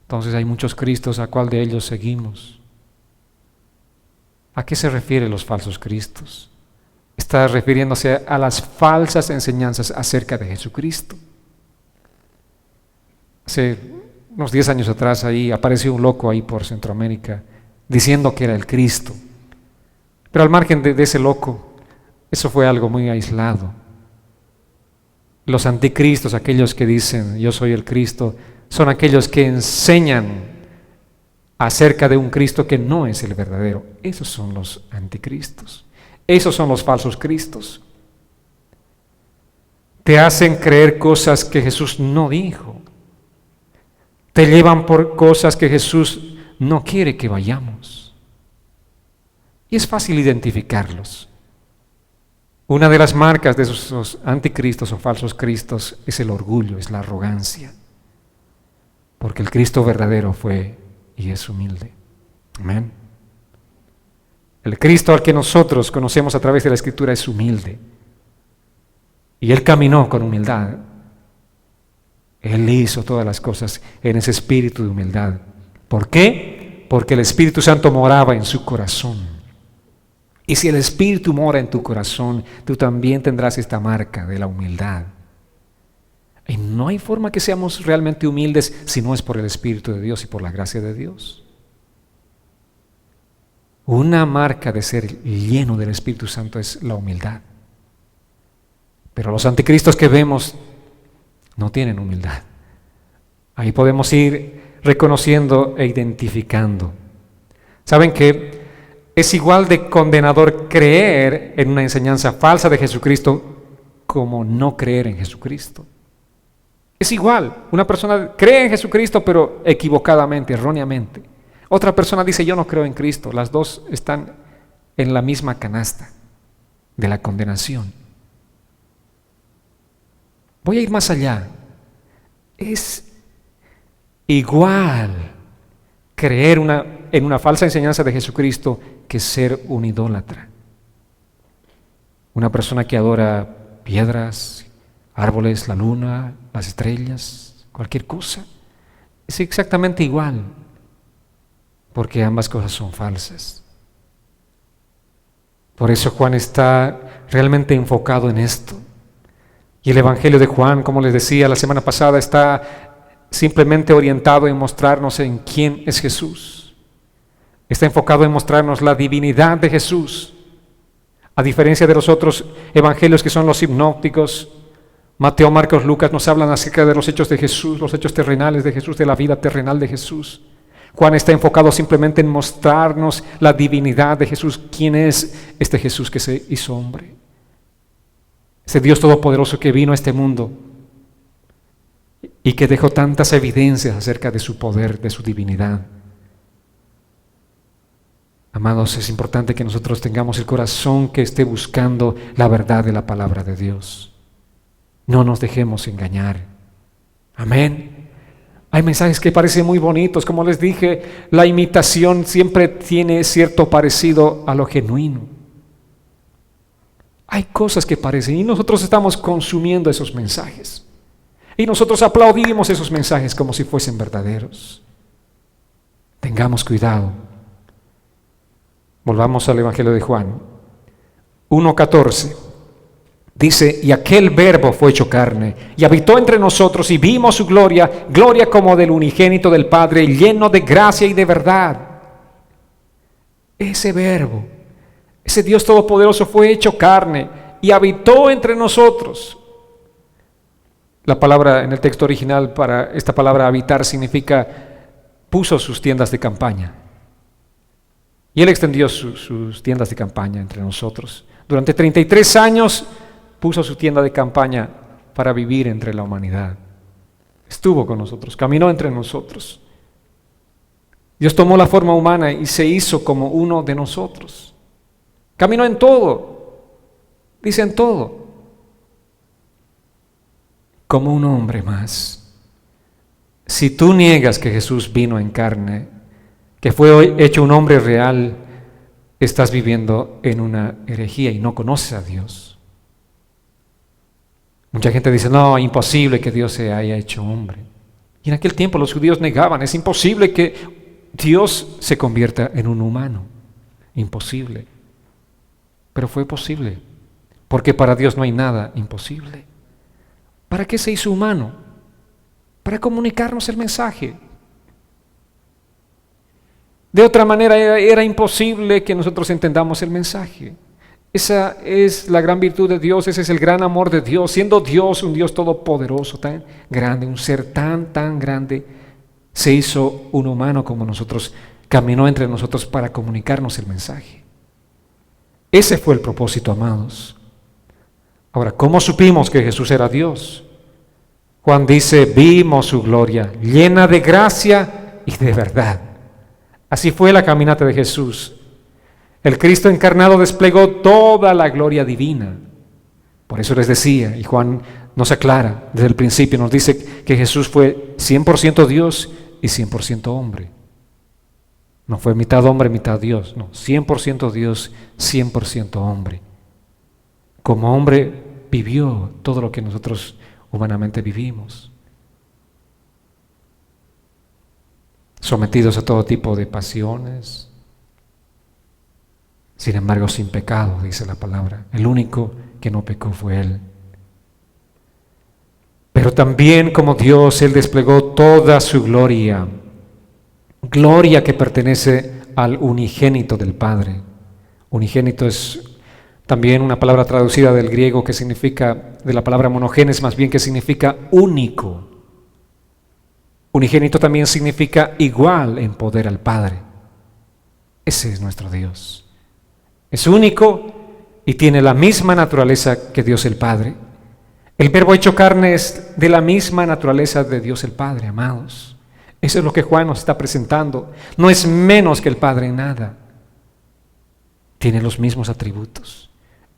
Entonces hay muchos Cristos, ¿a cuál de ellos seguimos? ¿A qué se refieren los falsos cristos? Está refiriéndose a las falsas enseñanzas acerca de Jesucristo. Hace unos 10 años atrás ahí apareció un loco ahí por Centroamérica diciendo que era el Cristo. Pero al margen de ese loco, eso fue algo muy aislado. Los anticristos, aquellos que dicen yo soy el Cristo, son aquellos que enseñan acerca de un Cristo que no es el verdadero. Esos son los anticristos. Esos son los falsos cristos. Te hacen creer cosas que Jesús no dijo. Te llevan por cosas que Jesús no quiere que vayamos. Y es fácil identificarlos. Una de las marcas de esos anticristos o falsos cristos es el orgullo, es la arrogancia. Porque el Cristo verdadero fue y es humilde. Amén. El Cristo al que nosotros conocemos a través de la Escritura es humilde. Y Él caminó con humildad. Él hizo todas las cosas en ese espíritu de humildad. ¿Por qué? Porque el Espíritu Santo moraba en su corazón. Y si el Espíritu mora en tu corazón, tú también tendrás esta marca de la humildad. Y no hay forma que seamos realmente humildes si no es por el Espíritu de Dios y por la gracia de Dios. Una marca de ser lleno del Espíritu Santo es la humildad. Pero los anticristos que vemos no tienen humildad. Ahí podemos ir reconociendo e identificando. ¿Saben qué? Es igual de condenador creer en una enseñanza falsa de Jesucristo como no creer en Jesucristo. Es igual. Una persona cree en Jesucristo pero equivocadamente, erróneamente. Otra persona dice yo no creo en Cristo. Las dos están en la misma canasta de la condenación. Voy a ir más allá. Es igual creer en una falsa enseñanza de Jesucristo que ser un idólatra. Una persona que adora piedras, árboles, la luna, las estrellas, cualquier cosa. Es exactamente igual, porque ambas cosas son falsas. Por eso Juan está realmente enfocado en esto. Y el Evangelio de Juan, como les decía la semana pasada, está simplemente orientado en mostrarnos en quién es Jesús. Está enfocado en mostrarnos la divinidad de Jesús. A diferencia de los otros evangelios que son los sinópticos, Mateo, Marcos, Lucas nos hablan acerca de los hechos de Jesús, los hechos terrenales de Jesús, de la vida terrenal de Jesús. Juan está enfocado simplemente en mostrarnos la divinidad de Jesús. ¿Quién es este Jesús que se hizo hombre? Ese Dios todopoderoso que vino a este mundo y que dejó tantas evidencias acerca de su poder, de su divinidad. Amados, es importante que nosotros tengamos el corazón que esté buscando la verdad de la palabra de Dios. No nos dejemos engañar. Amén. Hay mensajes que parecen muy bonitos. Como les dije, la imitación siempre tiene cierto parecido a lo genuino. Hay cosas que parecen y nosotros estamos consumiendo esos mensajes. Y nosotros aplaudimos esos mensajes como si fuesen verdaderos. Tengamos cuidado. Volvamos al Evangelio de Juan 1:14. Dice, y aquel verbo fue hecho carne, y habitó entre nosotros, y vimos su gloria, gloria como del unigénito del Padre, lleno de gracia y de verdad. Ese verbo, ese Dios todopoderoso fue hecho carne, y habitó entre nosotros. La palabra en el texto original para esta palabra habitar significa puso sus tiendas de campaña. Y Él extendió sus tiendas de campaña entre nosotros. Durante 33 años puso su tienda de campaña para vivir entre la humanidad. Estuvo con nosotros, caminó entre nosotros. Dios tomó la forma humana y se hizo como uno de nosotros. Caminó en todo, dice en todo, como un hombre más. Si tú niegas que Jesús vino en carne, que fue hecho un hombre real, estás viviendo en una herejía y no conoces a Dios. Mucha gente dice, no, imposible que Dios se haya hecho hombre. Y en aquel tiempo los judíos negaban, es imposible que Dios se convierta en un humano. Imposible. Pero fue posible, porque para Dios no hay nada imposible. ¿Para qué se hizo humano? Para comunicarnos el mensaje. De otra manera era imposible que nosotros entendamos el mensaje. Esa es la gran virtud de Dios, ese es el gran amor de Dios. Siendo Dios un Dios todopoderoso, tan grande, un ser tan grande, se hizo un humano como nosotros, caminó entre nosotros para comunicarnos el mensaje. Ese fue el propósito, amados. Ahora, ¿cómo supimos que Jesús era Dios? Juan dice, vimos su gloria, llena de gracia y de verdad. Así fue la caminata de Jesús. El Cristo encarnado desplegó toda la gloria divina. Por eso les decía, y Juan nos aclara desde el principio, nos dice que Jesús fue 100% Dios y 100% hombre. No fue mitad hombre, mitad Dios, no, 100% Dios, 100% hombre. Como hombre vivió todo lo que nosotros humanamente vivimos. Sometidos a todo tipo de pasiones, sin embargo sin pecado, dice la palabra. El único que no pecó fue Él. Pero también como Dios, Él desplegó toda su gloria, gloria que pertenece al unigénito del Padre. Unigénito es también una palabra traducida del griego que significa, de la palabra monogenes más bien, que significa único. Unigénito también significa igual en poder al Padre. Ese es nuestro Dios. Es único y tiene la misma naturaleza que Dios el Padre. El Verbo hecho carne es de la misma naturaleza de Dios el Padre, amados. Eso es lo que Juan nos está presentando. No es menos que el Padre en nada. Tiene los mismos atributos.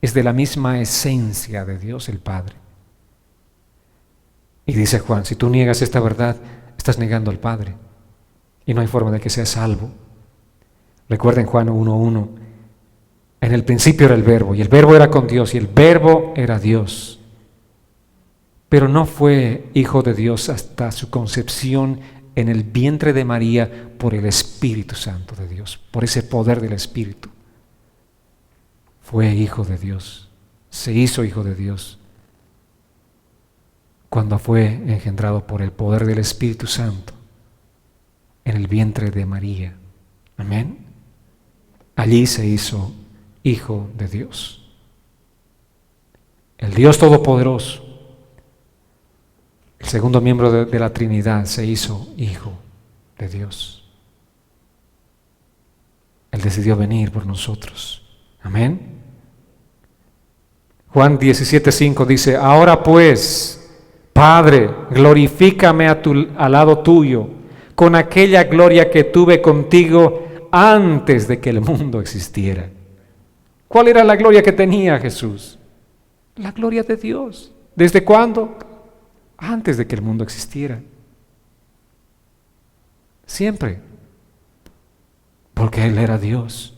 Es de la misma esencia de Dios el Padre. Y dice Juan, si tú niegas esta verdad, estás negando al Padre. Y no hay forma de que seas salvo. Recuerden Juan 1:1. En el principio era el Verbo, y el Verbo era con Dios, y el Verbo era Dios. Pero no fue hijo de Dios hasta su concepción en el vientre de María por el Espíritu Santo de Dios, por ese poder del Espíritu. Fue hijo de Dios, se hizo hijo de Dios cuando fue engendrado por el poder del Espíritu Santo en el vientre de María. Amén. Allí se hizo hijo de Dios. El Dios Todopoderoso, el segundo miembro de la Trinidad, se hizo hijo de Dios. Él decidió venir por nosotros. Amén. Juan 17:5 dice, ahora pues, Padre, glorifícame al lado tuyo, con aquella gloria que tuve contigo antes de que el mundo existiera. ¿Cuál era la gloria que tenía Jesús? La gloria de Dios. ¿Desde cuándo? Antes de que el mundo existiera. Siempre. Porque Él era Dios.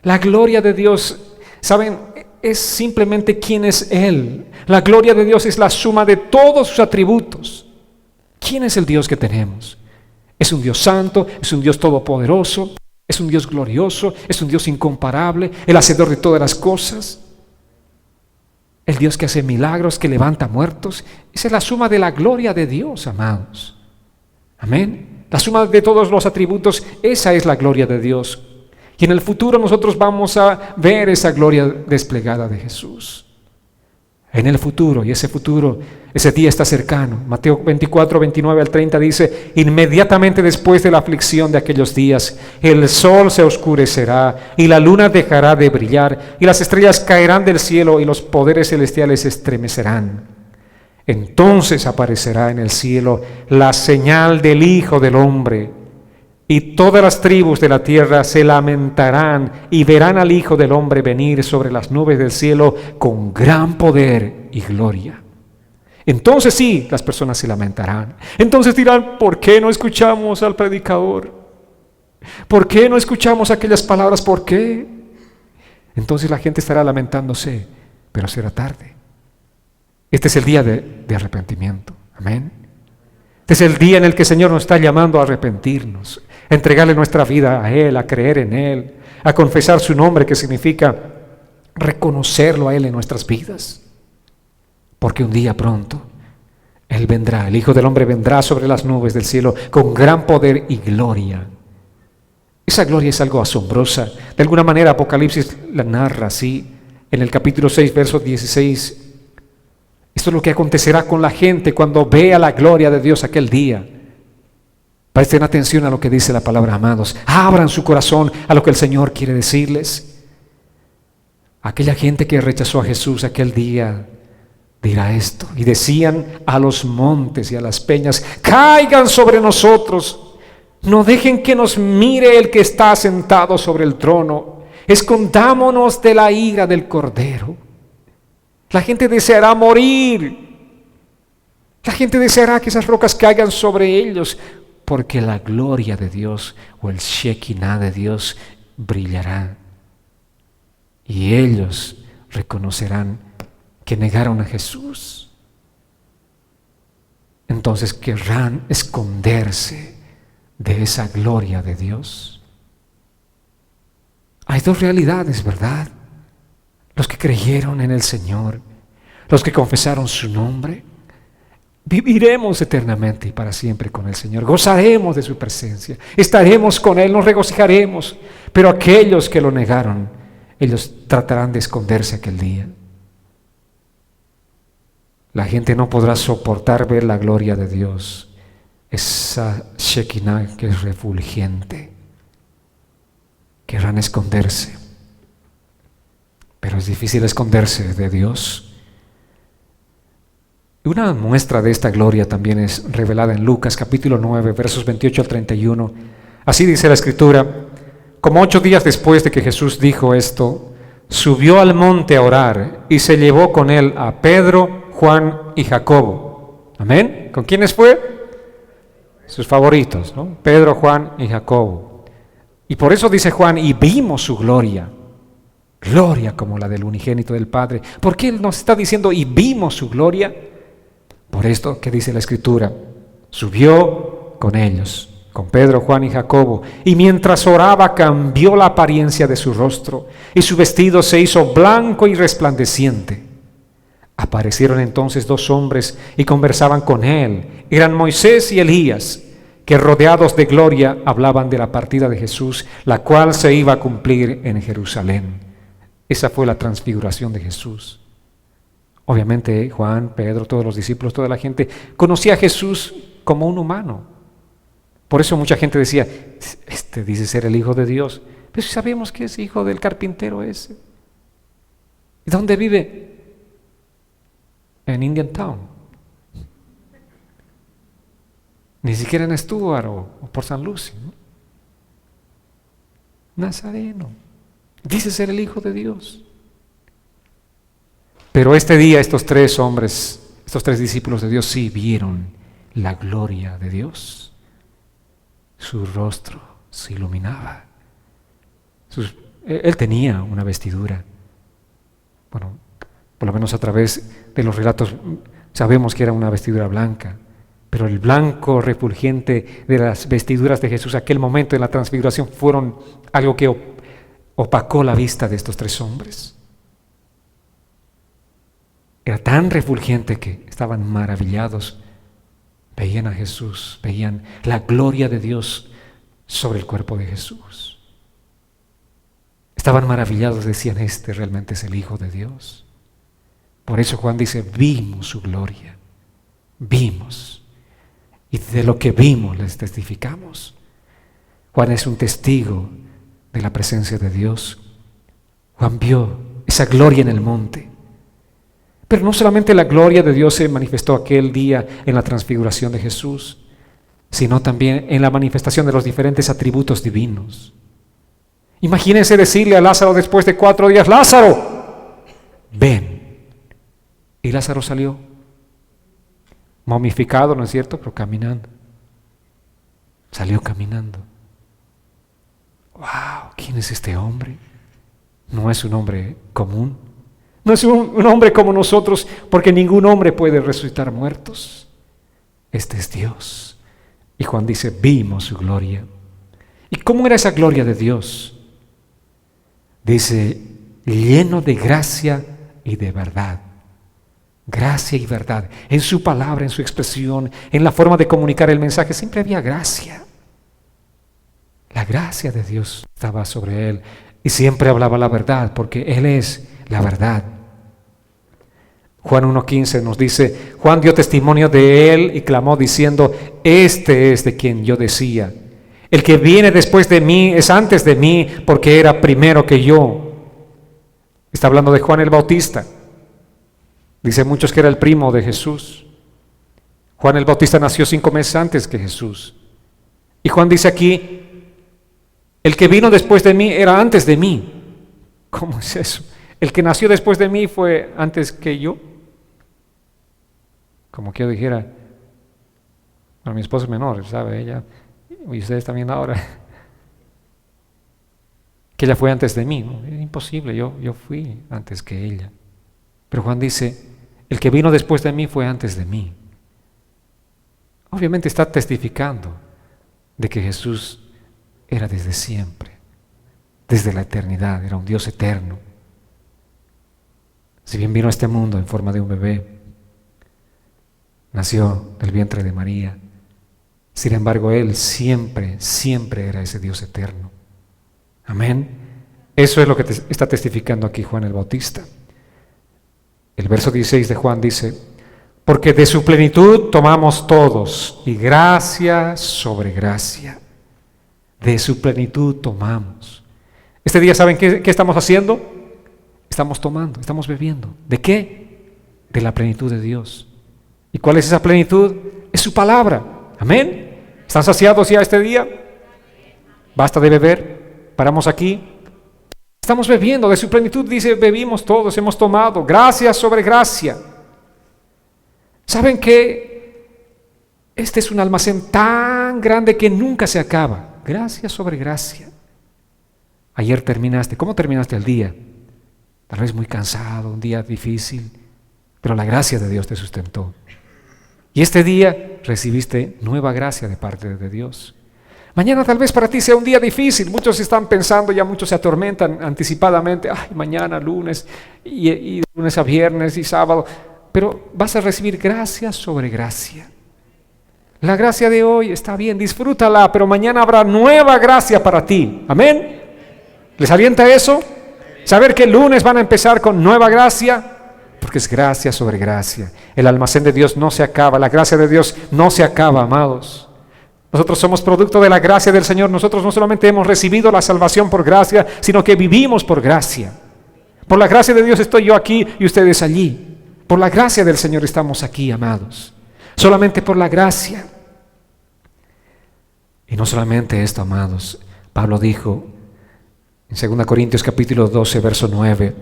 La gloria de Dios, ¿saben? es simplemente quién es Él. La gloria de Dios es la suma de todos sus atributos. ¿Quién es el Dios que tenemos? Es un Dios santo, es un Dios todopoderoso, es un Dios glorioso, es un Dios incomparable, el hacedor de todas las cosas, el Dios que hace milagros, que levanta muertos. Esa es la suma de la gloria de Dios, amados. Amén. La suma de todos los atributos, esa es la gloria de Dios. Y en el futuro nosotros vamos a ver esa gloria desplegada de Jesús. En el futuro, y ese día está cercano. Mateo 24, 29 al 30 dice: inmediatamente después de la aflicción de aquellos días, el sol se oscurecerá, y la luna dejará de brillar, y las estrellas caerán del cielo, y los poderes celestiales se estremecerán. Entonces aparecerá en el cielo la señal del Hijo del Hombre, y todas las tribus de la tierra se lamentarán y verán al Hijo del Hombre venir sobre las nubes del cielo con gran poder y gloria. Entonces sí, las personas se lamentarán. Entonces dirán: ¿por qué no escuchamos al predicador? ¿Por qué no escuchamos aquellas palabras? ¿Por qué? Entonces la gente estará lamentándose, pero será tarde. Este es el día de arrepentimiento. Amén. Este es el día en el que el Señor nos está llamando a arrepentirnos, a entregarle nuestra vida a Él, a creer en Él, a confesar su nombre, que significa reconocerlo a Él en nuestras vidas. Porque un día pronto Él vendrá, el Hijo del Hombre vendrá sobre las nubes del cielo con gran poder y gloria. Esa gloria es algo asombrosa. De alguna manera Apocalipsis la narra así, en el capítulo 6, verso 16. Esto es lo que acontecerá con la gente cuando vea la gloria de Dios aquel día. Presten atención a lo que dice la palabra, amados. Abran su corazón a lo que el Señor quiere decirles. Aquella gente que rechazó a Jesús aquel día dirá esto: y decían a los montes y a las peñas: caigan sobre nosotros, no dejen que nos mire el que está sentado sobre el trono, escondámonos de la ira del Cordero. La gente deseará morir. La gente deseará que esas rocas caigan sobre ellos, porque la gloria de Dios, o el Shekinah de Dios, brillará. Y ellos reconocerán que negaron a Jesús. Entonces querrán esconderse de esa gloria de Dios. Hay dos realidades, ¿verdad? Los que creyeron en el Señor, los que confesaron su nombre, viviremos eternamente y para siempre con el Señor. Gozaremos de su presencia, estaremos con Él, nos regocijaremos. Pero aquellos que lo negaron, ellos tratarán de esconderse aquel día. La gente no podrá soportar ver la gloria de Dios, esa Shekinah que es refulgente. Querrán esconderse. Pero es difícil esconderse de Dios. Una muestra de esta gloria también es revelada en Lucas capítulo 9, versos 28 al 31. Así dice la Escritura: como 8 días después de que Jesús dijo esto, subió al monte a orar y se llevó con él a Pedro, Juan y Jacobo. ¿Amén? ¿Con quiénes fue? Sus favoritos, ¿no? Pedro, Juan y Jacobo. Y por eso dice Juan: y vimos su gloria. Gloria como la del unigénito del Padre. ¿Por qué Él nos está diciendo y vimos su gloria? Por esto que dice la Escritura: subió con ellos, con Pedro, Juan y Jacobo, y mientras oraba cambió la apariencia de su rostro, y su vestido se hizo blanco y resplandeciente. Aparecieron entonces 2 hombres y conversaban con él. Eran Moisés y Elías, que rodeados de gloria hablaban de la partida de Jesús, la cual se iba a cumplir en Jerusalén. Esa fue la transfiguración de Jesús. Obviamente Juan, Pedro, todos los discípulos, toda la gente conocía a Jesús como un humano. Por eso mucha gente decía: este dice ser el Hijo de Dios, pero si sabemos que es hijo del carpintero ese. ¿Y dónde vive? En Indian Town. Ni siquiera en Stuart o por San Lucy, ¿no? Nazareno. Dice ser el Hijo de Dios. Pero este día estos 3 hombres, estos 3 discípulos de Dios, sí vieron la gloria de Dios. Su rostro se iluminaba. Él tenía una vestidura Bueno, por lo menos a través de los relatos sabemos que era una vestidura blanca, pero el blanco refulgente de las vestiduras de Jesús aquel momento en la transfiguración fueron algo que opacó la vista de estos tres hombres. Era tan refulgente que estaban maravillados. Veían a Jesús, veían la gloria de Dios sobre el cuerpo de Jesús. Estaban maravillados, decían, este realmente es el Hijo de Dios. Por eso Juan dice, vimos su gloria, vimos. Y de lo que vimos les testificamos. Juan es un testigo de la presencia de Dios. Juan vio esa gloria en el monte. Pero no solamente la gloria de Dios se manifestó aquel día en la transfiguración de Jesús, sino también en la manifestación de los diferentes atributos divinos. Imagínense decirle a Lázaro después de 4 días, Lázaro, ven. Y Lázaro salió, momificado, ¿no es cierto? Pero caminando. Salió caminando. ¡Wow! ¿Quién es este hombre? No es un hombre común. No es un hombre como nosotros, porque ningún hombre puede resucitar muertos. Este es Dios. Y Juan dice, vimos su gloria. ¿Y cómo era esa gloria de Dios? Dice, lleno de gracia y de verdad. Gracia y verdad. En su palabra, en su expresión, en la forma de comunicar el mensaje, siempre había gracia. La gracia de Dios estaba sobre él y siempre hablaba la verdad, porque Él es la verdad. Juan 1:15 nos dice, Juan dio testimonio de él y clamó diciendo, este es de quien yo decía, el que viene después de mí es antes de mí, porque era primero que yo. Está hablando de Juan el Bautista. Dice muchos que era el primo de Jesús. Juan el Bautista nació 5 meses antes que Jesús. Y Juan dice aquí, el que vino después de mí era antes de mí. ¿Cómo es eso? El que nació después de mí fue antes que yo. Como que yo dijera, bueno, mi esposa es menor, ¿sabe? Ella, y ustedes también ahora, que ella fue antes de mí. ¿No? Es imposible, yo fui antes que ella. Pero Juan dice, el que vino después de mí fue antes de mí. Obviamente está testificando de que Jesús era desde siempre, desde la eternidad, era un Dios eterno. Si bien vino a este mundo en forma de un bebé, nació del vientre de María, sin embargo Él siempre era ese Dios eterno. Amén. Eso es lo que está testificando aquí Juan el Bautista. El verso 16 de Juan dice, porque de su plenitud tomamos todos, y gracia sobre gracia. De su plenitud tomamos. Este día, ¿saben qué estamos haciendo? Estamos tomando, estamos bebiendo. ¿De qué? De la plenitud de Dios. ¿Y cuál es esa plenitud? Es su palabra. Amén. ¿Están saciados ya este día? Basta de beber. Paramos aquí. Estamos bebiendo de su plenitud, dice, bebimos todos, hemos tomado. Gracia sobre gracia. ¿Saben qué? Este es un almacén tan grande que nunca se acaba. Gracia sobre gracia. Ayer terminaste. ¿Cómo terminaste el día? Tal vez muy cansado, un día difícil, pero la gracia de Dios te sustentó. Y este día recibiste nueva gracia de parte de Dios. Mañana tal vez para ti sea un día difícil. Muchos están pensando, ya muchos se atormentan anticipadamente. Ay, mañana, lunes, y lunes a viernes y sábado. Pero vas a recibir gracia sobre gracia. La gracia de hoy está bien, disfrútala, pero mañana habrá nueva gracia para ti. Amén. ¿Les alienta eso? Saber que el lunes van a empezar con nueva gracia, porque es gracia sobre gracia. El almacén de Dios no se acaba, la gracia de Dios no se acaba, amados. Nosotros somos producto de la gracia del Señor. Nosotros no solamente hemos recibido la salvación por gracia, sino que vivimos por gracia. Por la gracia de Dios estoy yo aquí y ustedes allí. Por la gracia del Señor estamos aquí, amados. Solamente por la gracia. Y no solamente esto, amados. Pablo dijo en 2 Corintios capítulo 12, verso 9,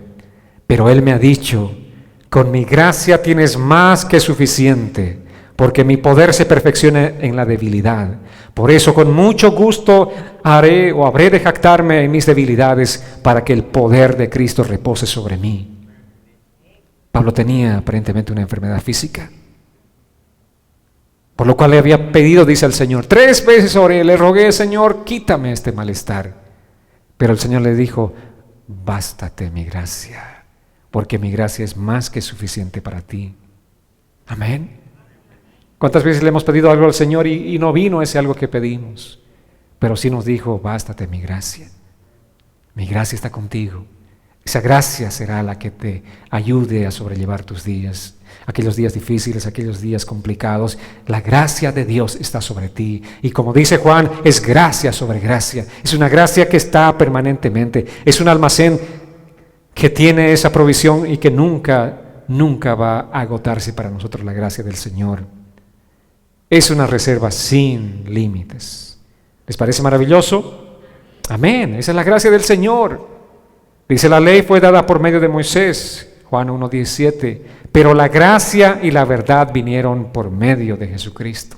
pero Él me ha dicho, con mi gracia tienes más que suficiente, porque mi poder se perfecciona en la debilidad. Por eso con mucho gusto habré de jactarme en mis debilidades, para que el poder de Cristo repose sobre mí. Pablo tenía aparentemente una enfermedad física, por lo cual le había pedido, dice al Señor, 3 veces oré, le rogué, Señor, quítame este malestar. Pero el Señor le dijo, bástate mi gracia, porque mi gracia es más que suficiente para ti. Amén. ¿Cuántas veces le hemos pedido algo al Señor y no vino ese algo que pedimos? Pero sí nos dijo, bástate mi gracia. Mi gracia está contigo. Esa gracia será la que te ayude a sobrellevar tus días, aquellos días difíciles, aquellos días complicados. La gracia de Dios está sobre ti. Y como dice Juan, es gracia sobre gracia. Es una gracia que está permanentemente. Es un almacén que tiene esa provisión y que nunca va a agotarse para nosotros la gracia del Señor. Es una reserva sin límites. ¿Les parece maravilloso? Amén. Esa es la gracia del Señor. Dice, la ley fue dada por medio de Moisés, Juan 1:17, pero la gracia y la verdad vinieron por medio de Jesucristo.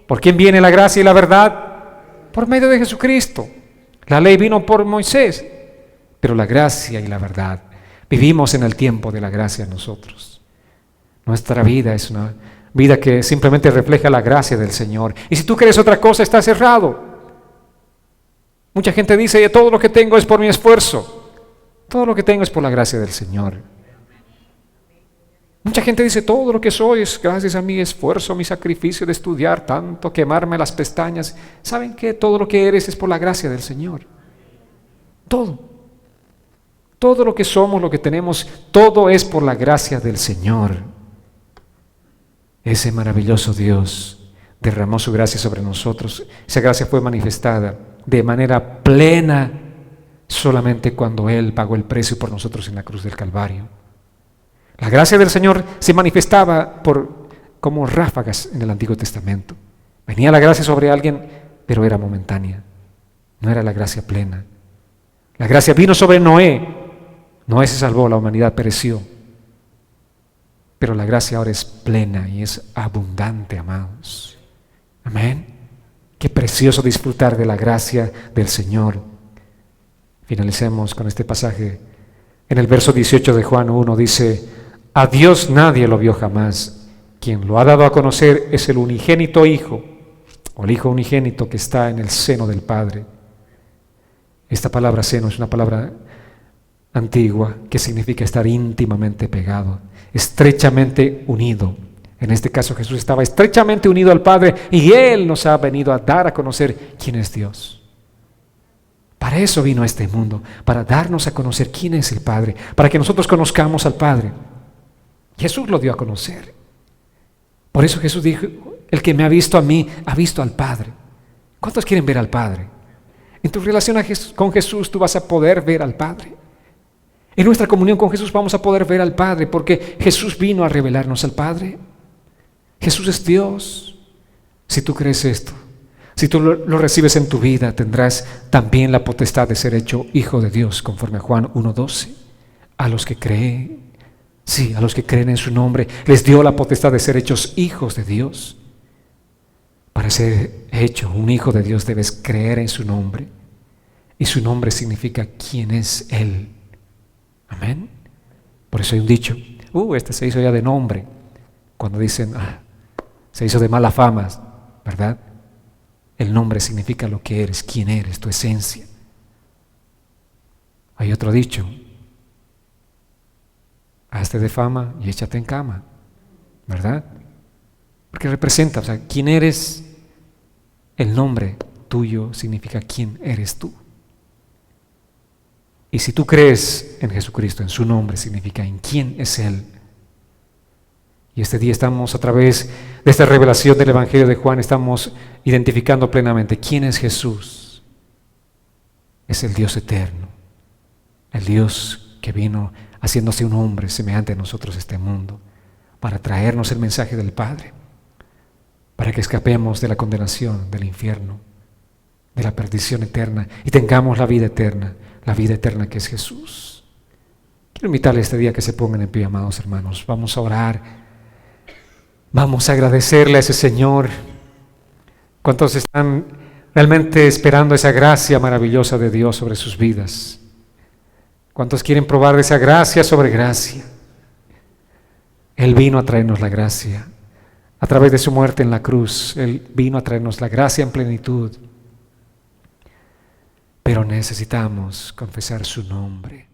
¿Por quién viene la gracia y la verdad? Por medio de Jesucristo. La ley vino por Moisés, pero la gracia y la verdad. Vivimos en el tiempo de la gracia nosotros. Nuestra vida es una vida que simplemente refleja la gracia del Señor. Y si tú crees otra cosa, estás errado. Mucha gente dice, todo lo que tengo es por mi esfuerzo. Todo lo que tengo es por la gracia del Señor. Mucha gente dice, todo lo que soy es gracias a mi esfuerzo, mi sacrificio de estudiar tanto, quemarme las pestañas. ¿Saben qué? Todo lo que eres es por la gracia del Señor. Todo. Todo lo que somos, lo que tenemos, todo es por la gracia del Señor. Ese maravilloso Dios derramó su gracia sobre nosotros. Esa gracia fue manifestada de manera plena solamente cuando Él pagó el precio por nosotros en la cruz del Calvario. La gracia del Señor se manifestaba como ráfagas en el Antiguo Testamento. Venía la gracia sobre alguien, pero era momentánea. No era la gracia plena. La gracia vino sobre Noé. Noé se salvó, la humanidad pereció. Pero la gracia ahora es plena y es abundante, amados. Amén. Qué precioso disfrutar de la gracia del Señor. Finalicemos con este pasaje. En el verso 18 de Juan 1 dice, a Dios nadie lo vio jamás. Quien lo ha dado a conocer es el unigénito Hijo, o el Hijo unigénito que está en el seno del Padre. Esta palabra seno es una palabra antigua que significa estar íntimamente pegado, estrechamente unido. En este caso Jesús estaba estrechamente unido al Padre y Él nos ha venido a dar a conocer quién es Dios. Para eso vino a este mundo, para darnos a conocer quién es el Padre, para que nosotros conozcamos al Padre. Jesús lo dio a conocer. Por eso Jesús dijo, el que me ha visto a mí, ha visto al Padre. ¿Cuántos quieren ver al Padre? En tu relación con Jesús tú vas a poder ver al Padre. En nuestra comunión con Jesús vamos a poder ver al Padre, porque Jesús vino a revelarnos al Padre. Jesús es Dios. Si tú crees esto, si tú lo recibes en tu vida, tendrás también la potestad de ser hecho hijo de Dios, conforme a Juan 1:12. A los que creen, sí, a los que creen en su nombre, les dio la potestad de ser hechos hijos de Dios. Para ser hecho un hijo de Dios debes creer en su nombre. Y su nombre significa quién es Él. Amén. Por eso hay un dicho, este se hizo ya de nombre. Cuando dicen, se hizo de mala fama, ¿verdad? El nombre significa lo que eres, quién eres, tu esencia. Hay otro dicho, hazte de fama y échate en cama, ¿verdad? Porque representa, quién eres, el nombre tuyo significa quién eres tú. Y si tú crees en Jesucristo, en su nombre, significa en quién es Él. Y este día estamos, a través de esta revelación del Evangelio de Juan, estamos identificando plenamente quién es Jesús. Es el Dios eterno, el Dios que vino haciéndose un hombre semejante a nosotros este mundo, para traernos el mensaje del Padre, para que escapemos de la condenación, del infierno, de la perdición eterna y tengamos la vida eterna que es Jesús. Quiero invitarle este día a que se pongan en pie, amados hermanos. Vamos a orar. Vamos a agradecerle a ese Señor. ¿Cuántos están realmente esperando esa gracia maravillosa de Dios sobre sus vidas? ¿Cuántos quieren probar de esa gracia sobre gracia? Él vino a traernos la gracia. A través de su muerte en la cruz, Él vino a traernos la gracia en plenitud. Pero necesitamos confesar su nombre.